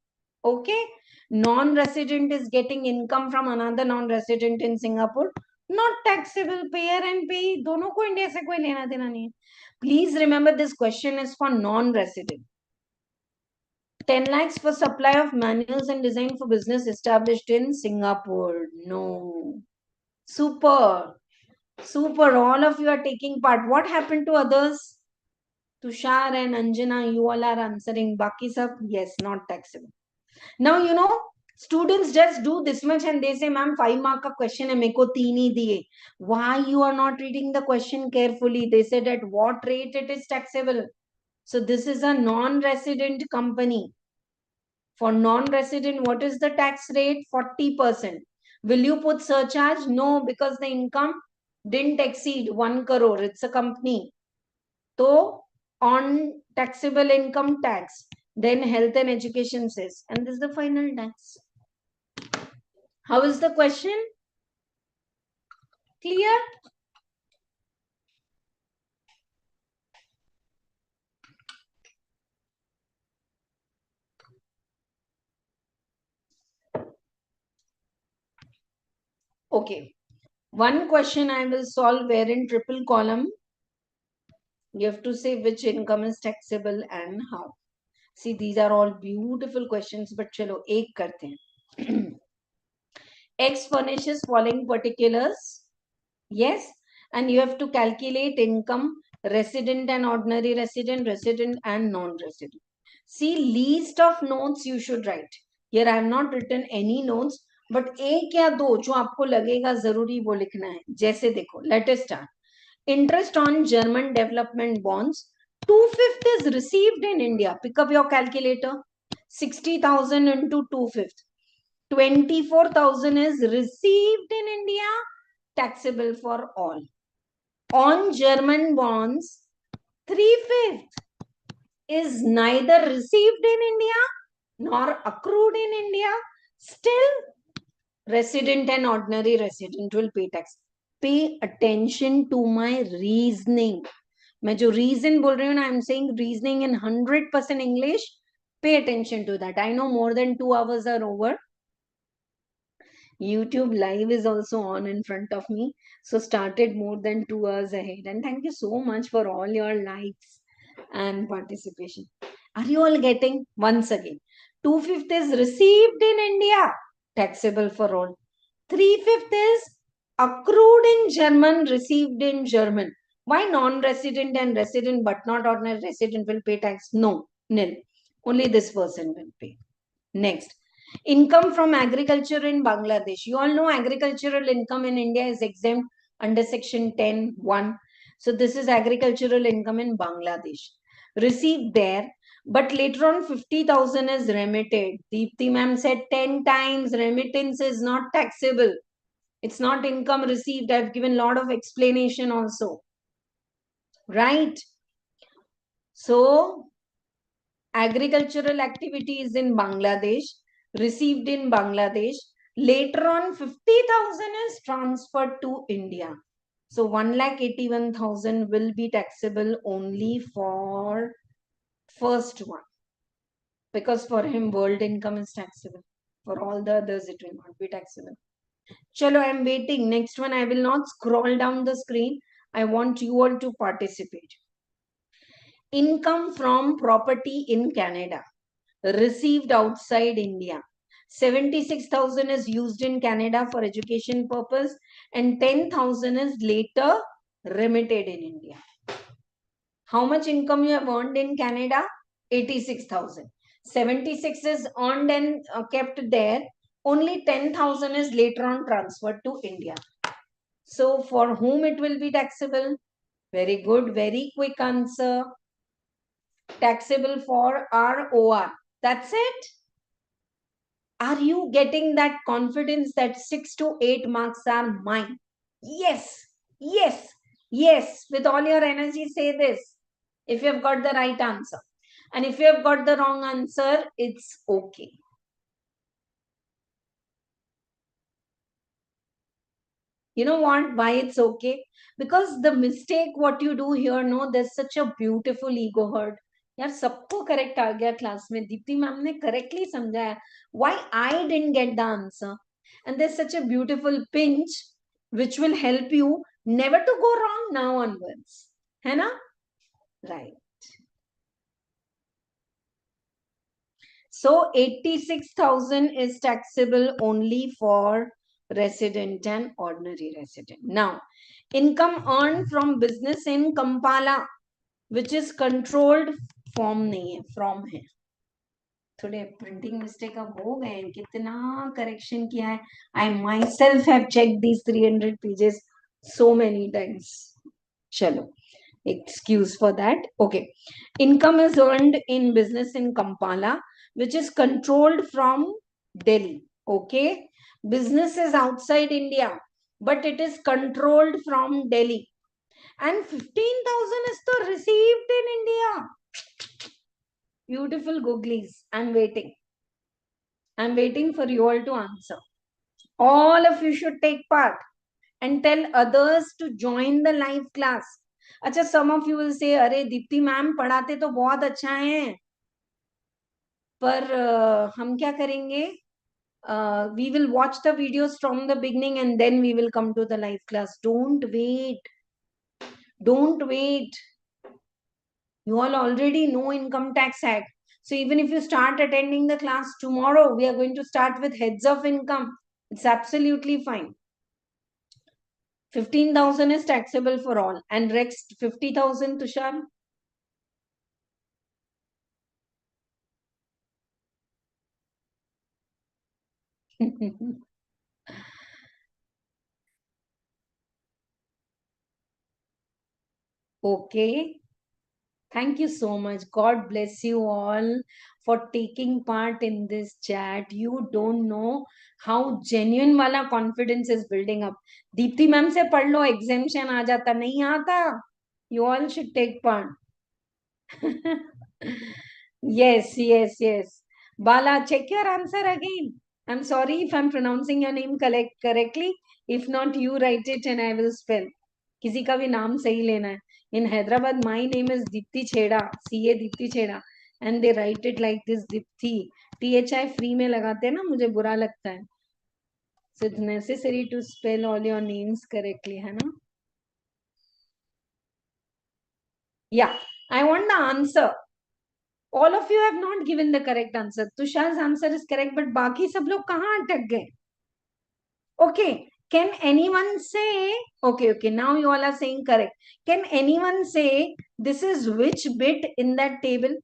Okay? Non-resident is getting income from another non-resident in Singapore. Not taxable. Payer and payee दोनों को India से कोई लेना देना नहीं है. Please remember this question is for non-resident. 10 lakhs for supply of manuals and design for business established in Singapore. No. Super. Super. All of you are taking part. What happened to others? Tushar and Anjana, you all are answering. Baki sab, yes, not taxable. Now, you know, students just do this much and they say, ma'am, 5 mark ka question hai, meko 3 hi diye. Why you are not reading the question carefully? They said at what rate it is taxable. So this is a non-resident company. For non-resident, what is the tax rate? 40%. Will you put surcharge? No, because the income didn't exceed 1 crore. It's a company. So on taxable income tax, then health and education cess, and this is the final tax. How is the question? Clear? Okay. One question I will solve where in triple column you have to say which income is taxable and how. See, these are all beautiful questions, but chalo, ek karte hain. X furnishes following particulars. Yes. And you have to calculate income, resident and ordinary resident, resident and non-resident. See, list of notes you should write. Here I have not written any notes, but एक या दो जो आपको लगेगा जरूरी वो लिखना है. जैसे देखो, let us start. Interest on German development bonds. 2/5 is received in India. Pick up your calculator. 60,000 into 2/5. 24,000 is received in India. Taxable for all. on German bonds, 3/5 is neither received in India nor accrued in India. Still, resident and ordinary resident will pay tax. Pay attention to my reasoning. मैं जो reason बोल रही हूँ ना, I'm saying reasoning in 100% English. Pay attention to that. I know more than 2 hours are over. YouTube live is also on in front of me. So started more than 2 hours ahead. And thank you so much for all your likes and participation. Are you all getting? Once again, 2/5 is received in India, taxable for all. 3/5 is accrued in German, received in German. Why non-resident and resident but not ordinary resident will pay tax? No, nil. Only this person will pay. Next, income from agriculture in Bangladesh. You all know agricultural income in India is exempt under section 10(1). So this is agricultural income in Bangladesh. Received there, but later on 50,000 is remitted. Dipti ma'am said 10 times remittance is not taxable. It's not income received. I've given a lot of explanation also. Right? So agricultural activities in Bangladesh, received in Bangladesh. Later on, 50,000 is transferred to India. So 1,81,000 will be taxable only for first one. Because for him, world income is taxable. For all the others, it will not be taxable. Chalo, I'm waiting. Next one, I will not scroll down the screen. I want you all to participate. Income from property in Canada, received outside India. 76,000 is used in Canada for education purpose and 10,000 is later remitted in India. How much income you have earned in Canada? 86,000. 76 is earned and kept there. Only 10,000 is later on transferred to India. So for whom it will be taxable? Very good, very quick answer. Taxable for ROR. That's it. Are you getting that confidence that 6 to 8 marks are mine? Yes, yes, yes. With all your energy, say this. If you have got the right answer. And if you have got the wrong answer, it's okay. You know what? Why it's okay? Because the mistake what you do here, no, there's such a beautiful ego hurt. यार सबको correct आ गया class में. Deepti ma'am ने correctly समझाया. Why I didn't get the answer? And there's such a beautiful pinch which will help you never to go wrong now onwards. है ना? Right. So 86,000 is taxable only for resident and ordinary resident. Now, income earned from business in Kampala, which is controlled from नहीं है, from है. थोड़े printing mistake अब हो गए हैं. कितना करेक्शन किया है. I myself have checked these 300 pages so many times. चलो, excuse for that. Okay, income is earned in business in Kampala, which is controlled from Delhi. Okay, business is outside India, but it is controlled from Delhi. And 15,000 is the received in India. Beautiful googlies. I'm waiting. I'm waiting for you all to answer. All of you should take part and tell others to join the live class. अच्छा, some of you will say, अरे Deepti ma'am पढ़ाते तो बहुत अच्छा है, पर हम क्या करेंगे? We will watch the videos from the beginning and then we will come to the live class. Don't wait. Don't wait. You all already know Income Tax Act. So even if you start attending the class tomorrow, we are going to start with heads of income. It's absolutely fine. 15,000 is taxable for all. And next 50,000, Tushar? Okay. Thank you so much. God bless you all for taking part in this chat. You don't know how genuine वाला confidence is building up. Deepti ma'am से पढ़ लो, exemption आ जाता, नहीं आता. You all should take part. Yes, yes, yes. Bala, check your answer again. I'm sorry if I'm pronouncing your name correctly. If not, you write it and I will spell. किसी का भी नाम सही लेना है. In Hyderabad, my name is Dipti Chheda, CA Dipti Chheda, and they write it like this, Dipti. THI free में लगाते हैं ना, मुझे बुरा लगता है. So it's necessary to spell all your names correctly, है ना? Yeah, I want the answer. All of you have not given the correct answer. Tushar's answer is correct, but बाकी सब लोग कहाँ अटक गए? Okay, can anyone say, okay, now you all are saying correct. Can anyone say this is which bit in that table?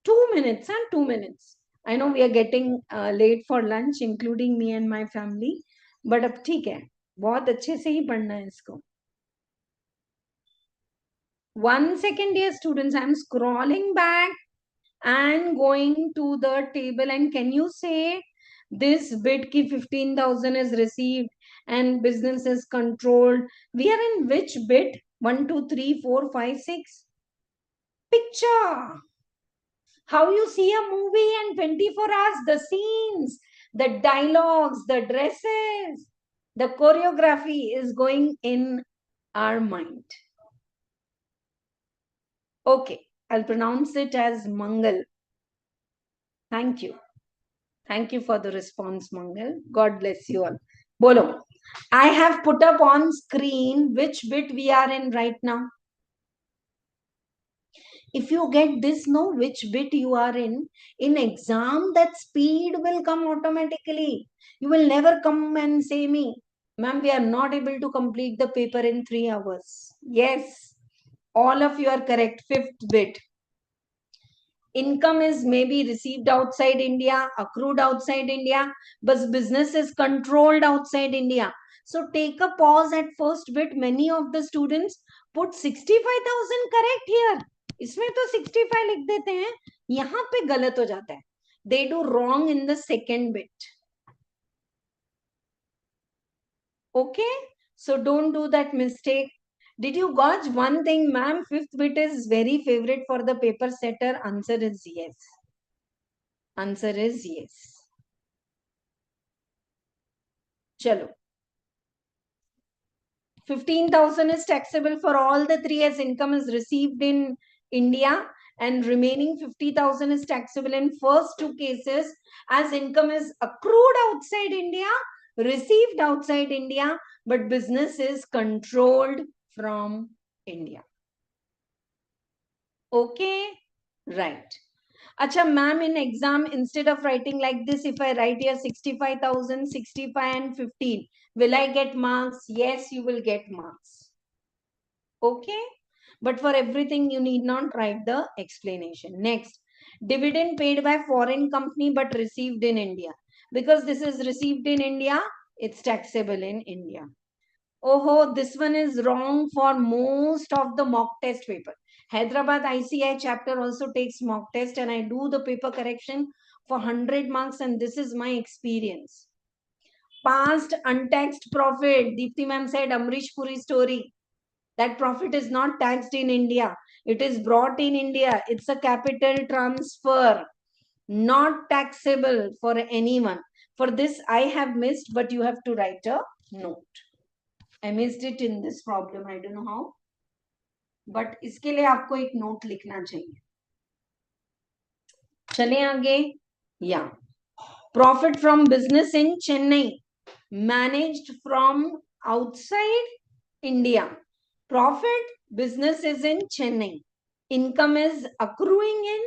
2 minutes, huh? 2 minutes. I know we are getting late for lunch, including me and my family. But अब ठीक है, बहुत अच्छे से ही पढ़ना है इसको. 1 second, dear students, I am scrolling back and going to the table, and can you say this bit ki 15,000 is received and business is controlled? We are in which bit? 1, 2, 3, 4, 5, 6. Picture. How you see a movie and 24 hours, the scenes, the dialogues, the dresses, the choreography is going in our mind. Okay, I'll pronounce it as Mangal. Thank you. Thank you for the response, Mangal. God bless you all. Bolo. I have put up on screen which bit we are in right now. If you get this, know which bit you are in exam, that speed will come automatically. You will never come and say me, ma'am, we are not able to complete the paper in 3 hours. Yes, all of you are correct. Fifth bit. Income is maybe received outside India, accrued outside India, but business is controlled outside India. So take a pause at first bit. Many of the students put 65,000 correct here. इसमें तो 65 लिख देते हैं, यहाँ पे गलत हो जाता है. They do wrong in the second bit. Okay, so don't do that mistake. Did you gauge one thing, ma'am? Fifth bit is very favorite for the paper setter. Answer is yes. Answer is yes. Chalo. 15,000 is taxable for all the three as income is received in India, and remaining 50,000 is taxable in first two cases as income is accrued outside India, received outside India, but business is controlled from India. Okay, right. Acha, ma'am, in exam, instead of writing like this, if I write here 65,000, 65 and 15, will I get marks? Yes, you will get marks. Okay, but for everything, you need not write the explanation. Next, dividend paid by foreign company but received in India. Because this is received in India, it's taxable in India. Oh, this one is wrong for most of the mock test paper. Hyderabad ICI chapter also takes mock test, and I do the paper correction for 100 marks, and this is my experience. Past untaxed profit. Deepti ma'am said Amrish Puri story. That profit is not taxed in India. It is brought in India. It's a capital transfer, not taxable for anyone. For this, I have missed, but you have to write a note. I missed it in this problem. I don't know how. But इसके लिए आपको एक note लिखना चाहिए. चले आगे. Yeah. Profit from business in Chennai. Managed from outside India. Profit business is in Chennai. Income is accruing in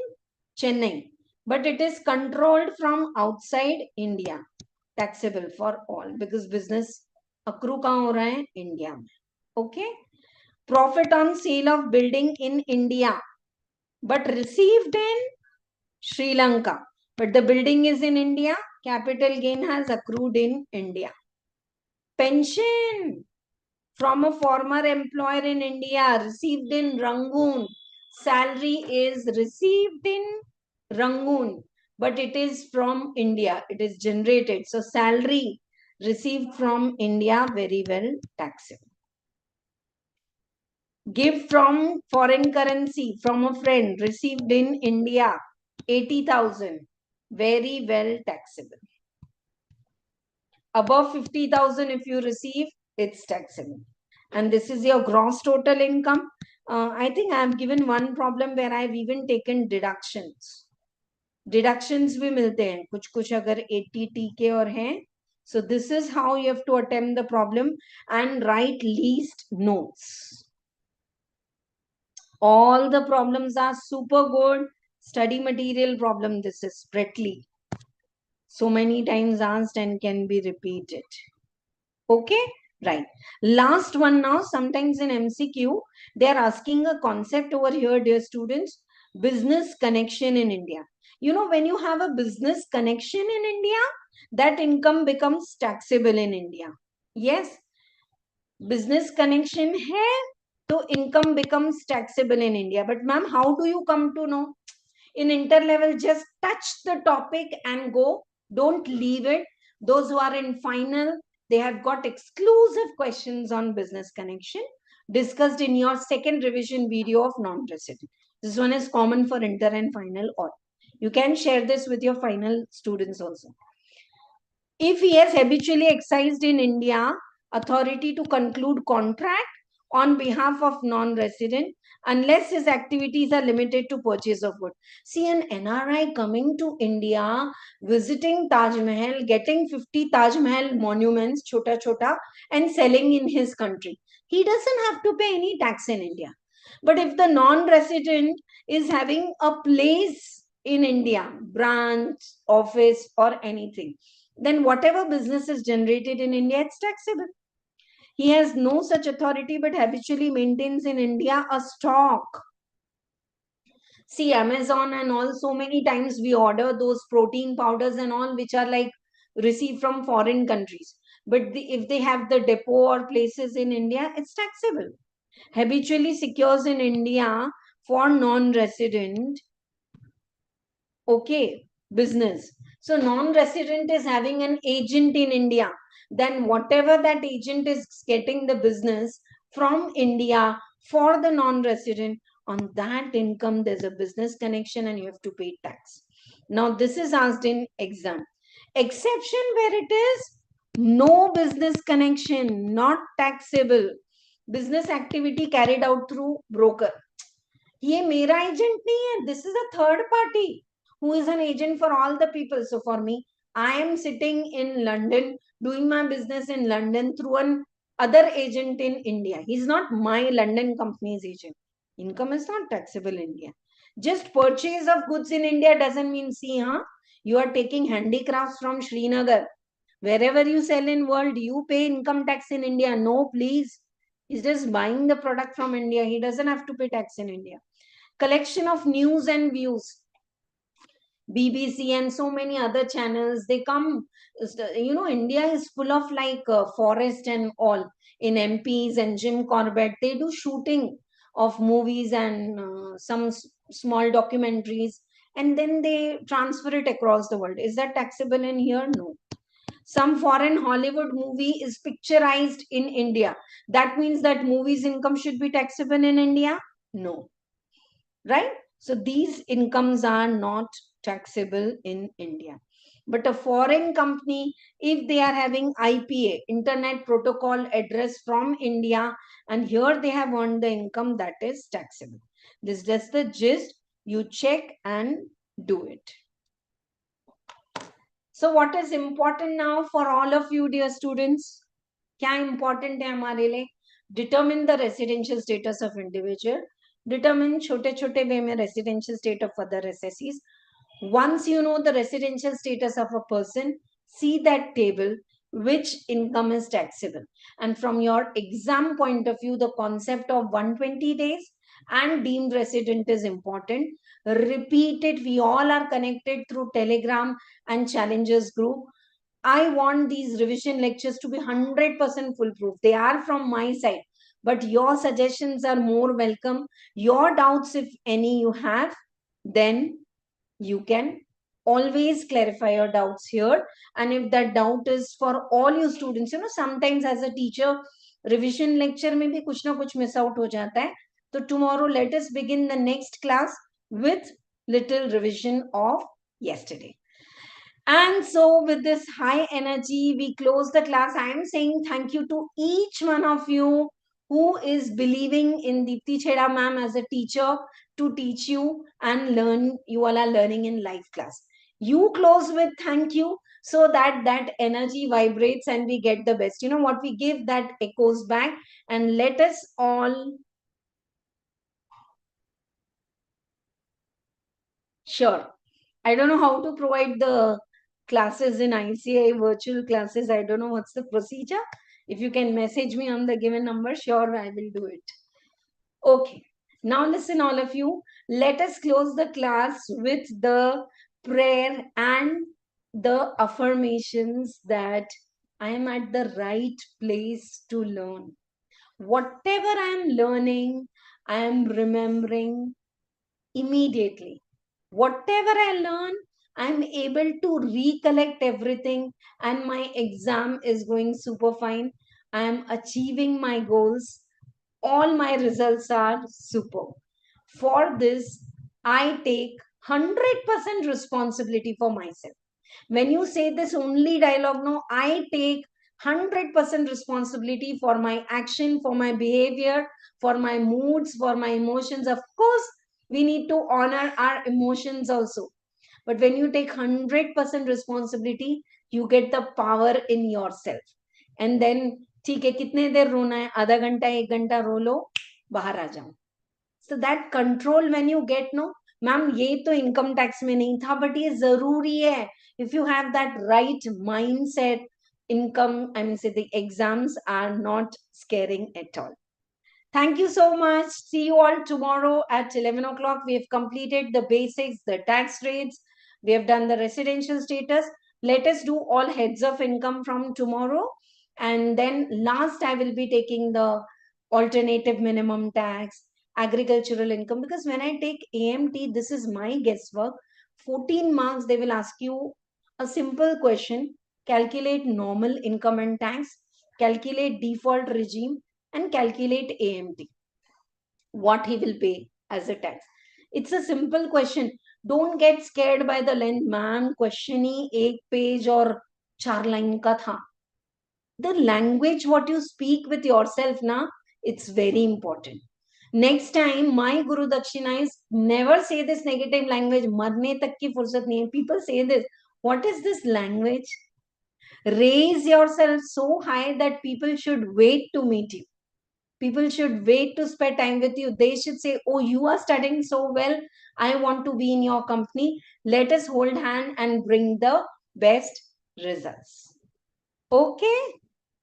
Chennai. But it is controlled from outside India. Taxable for all. Because business accrue कहाँ हो रहा है? India में. Okay. Profit on sale of building in India, but received in Sri Lanka. But the building is in India. Capital gain has accrued in India. Pension from a former employer in India, received in Rangoon. Salary is received in Rangoon, but it is from India. It is generated. So salary received from India, very well taxable. Gift from foreign currency from a friend received in India, 80,000, very well taxable. Above 50,000 if you receive, it's taxable. And this is your gross total income. I think I have given one problem where I've even taken deductions. Deductions भी मिलते हैं कुछ कुछ अगर 80 TK और हैं. So this is how you have to attempt the problem and write least notes. All the problems are super good. Study material problem. This is Brettley. So many times asked and can be repeated. Okay, right. Last one now. Sometimes in MCQ, they are asking a concept over here, dear students. Business connection in India. You know, when you have a business connection in India, that income becomes taxable in India. Yes, business connection hai, so income becomes taxable in India. But ma'am, how do you come to know? In inter-level, just touch the topic and go. Don't leave it. Those who are in final, they have got exclusive questions on business connection discussed in your second revision video of non-resident. This one is common for inter and final all. You can share this with your final students also. If he has habitually exercised in India authority to conclude contract on behalf of non-resident, unless his activities are limited to purchase of goods. See, an NRI coming to India, visiting Taj Mahal, getting 50 Taj Mahal monuments, chota chota, and selling in his country. He doesn't have to pay any tax in India. But if the non-resident is having a place in India, branch, office, or anything, then whatever business is generated in India, it's taxable. He has no such authority but habitually maintains in India a stock. See, Amazon and all, so many times we order those protein powders and all, which are like received from foreign countries. But if they have the depot or places in India, it's taxable. Habitually secures in India for non-resident, okay, business. So non-resident is having an agent in India. Then whatever that agent is getting the business from India for the non-resident, on that income there's a business connection and you have to pay tax. Now this is asked in exam. Exception where it is no business connection, not taxable. Business activity carried out through broker. ये मेरा agent नहीं है. This is a third party who is an agent for all the people. So for me, I am sitting in London doing my business in London through an other agent in India. He's not my London company's agent. Income is not taxable in India. Just purchase of goods in India doesn't mean, see, you are taking handicrafts from Srinagar. Wherever you sell in world, you pay income tax in India. No, please. He's just buying the product from India. He doesn't have to pay tax in India. Collection of news and views. BBC and so many other channels, they come, you know, India is full of like forest and all. In MPs and Jim Corbett, they do shooting of movies and some small documentaries, and then they transfer it across the world. Is that taxable in here? No. Some foreign Hollywood movie is picturized in India. That means that movie's income should be taxable in India? No. Right? So these incomes are not taxable in India. But a foreign company, if they are having IPA, Internet Protocol Address from India, and here they have earned the income, that is taxable. This is just the gist. You check and do it. So what is important now for all of you, dear students? क्या important है हमारे लिए? Determine the residential status of individual. Determine छोटे छोटे वे में residential state of other assessees. Once you know the residential status of a person, see that table, which income is taxable. And from your exam point of view, the concept of 120 days and deemed resident is important. Repeat it. We all are connected through Telegram and Challengers group. I want these revision lectures to be 100% foolproof. They are from my side. but your suggestions are more welcome. Your doubts, if any you have, then you can always clarify your doubts here. And if that doubt is for all you students, sometimes as a teacher, revision lecture में भी कुछ ना कुछ miss out हो जाता है. So tomorrow let us begin the next class with little revision of yesterday. And so with this high energy, we close the class. I am saying thank you to each one of you who is believing in Dipti Chheda ma'am as a teacher to teach you and learn. You all are learning in live class. You close with thank you so that that energy vibrates and we get the best. What we give, that echoes back. And let us all... Sure. I don't know how to provide the classes in ICI virtual classes. I don't know what's the procedure. If you can message me on the given number, sure, I will do it. Okay. Now listen, all of you. Let us close the class with the prayer and the affirmations that I am at the right place to learn. Whatever I am learning, I am remembering immediately. Whatever I learn, I'm able to recollect everything, and my exam is going super fine. I am achieving my goals. All my results are super. For this, I take 100% responsibility for myself. When you say this only dialogue, no, I take 100% responsibility for my action, for my behavior, for my moods, for my emotions. Of course, we need to honor our emotions also. But when you take 100% responsibility, you get the power in yourself. And then, ठीक है, कितने देर रोना है? आधा घंटा, 1 घंटा रो लो, बाहर आ जाओ. So that control when you get, no, ma'am ये तो इनकम टैक्स में नहीं था, बट ये जरूरी है. If you have that right mindset, the exams are not scaring at all. Thank you so much. See you all tomorrow at 11 o'clock. We have completed the basics, the tax rates. We have done the residential status. Let us do all heads of income from tomorrow. And then last, I will be taking the alternative minimum tax, agricultural income. Because when I take AMT, this is my guesswork. 14 marks, they will ask you a simple question. Calculate normal income and tax. Calculate default regime and calculate AMT, what he will pay as a tax. It's a simple question. Don't get scared by the length. Ma'am, question ही एक page और 4 line का था. The language what you speak with yourself na, it's very important. Next time, my Guru Dakshina is never say this negative language. Marne tak ki fursat nahi hai. People say this. What is this language? Raise yourself so high that people should wait to meet you. People should wait to spend time with you. They should say, oh, you are studying so well. I want to be in your company. Let us hold hand and bring the best results. Okay?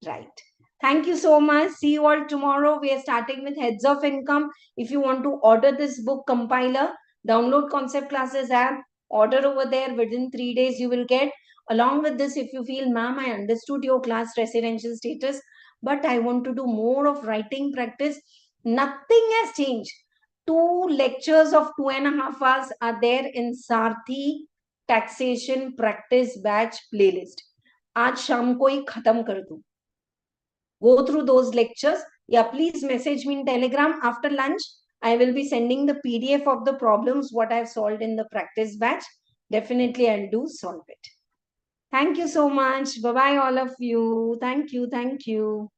Right. Thank you so much. See you all tomorrow. We are starting with Heads of Income. If you want to order this book compiler, download Concept Classes app, order over there. Within 3 days, you will get. Along with this, if you feel, ma'am, I understood your class residential status, but I want to do more of writing practice, nothing has changed. 2 lectures of 2.5 hours are there in Sarathi Taxation Practice Batch playlist. आज शाम को ही खत्म कर दूं. Go through those lectures. Yeah, please message me in Telegram after lunch. I will be sending the PDF of the problems what I've solved in the practice batch. Definitely I'll do solve it. Thank you so much. Bye-bye all of you. Thank you. Thank you.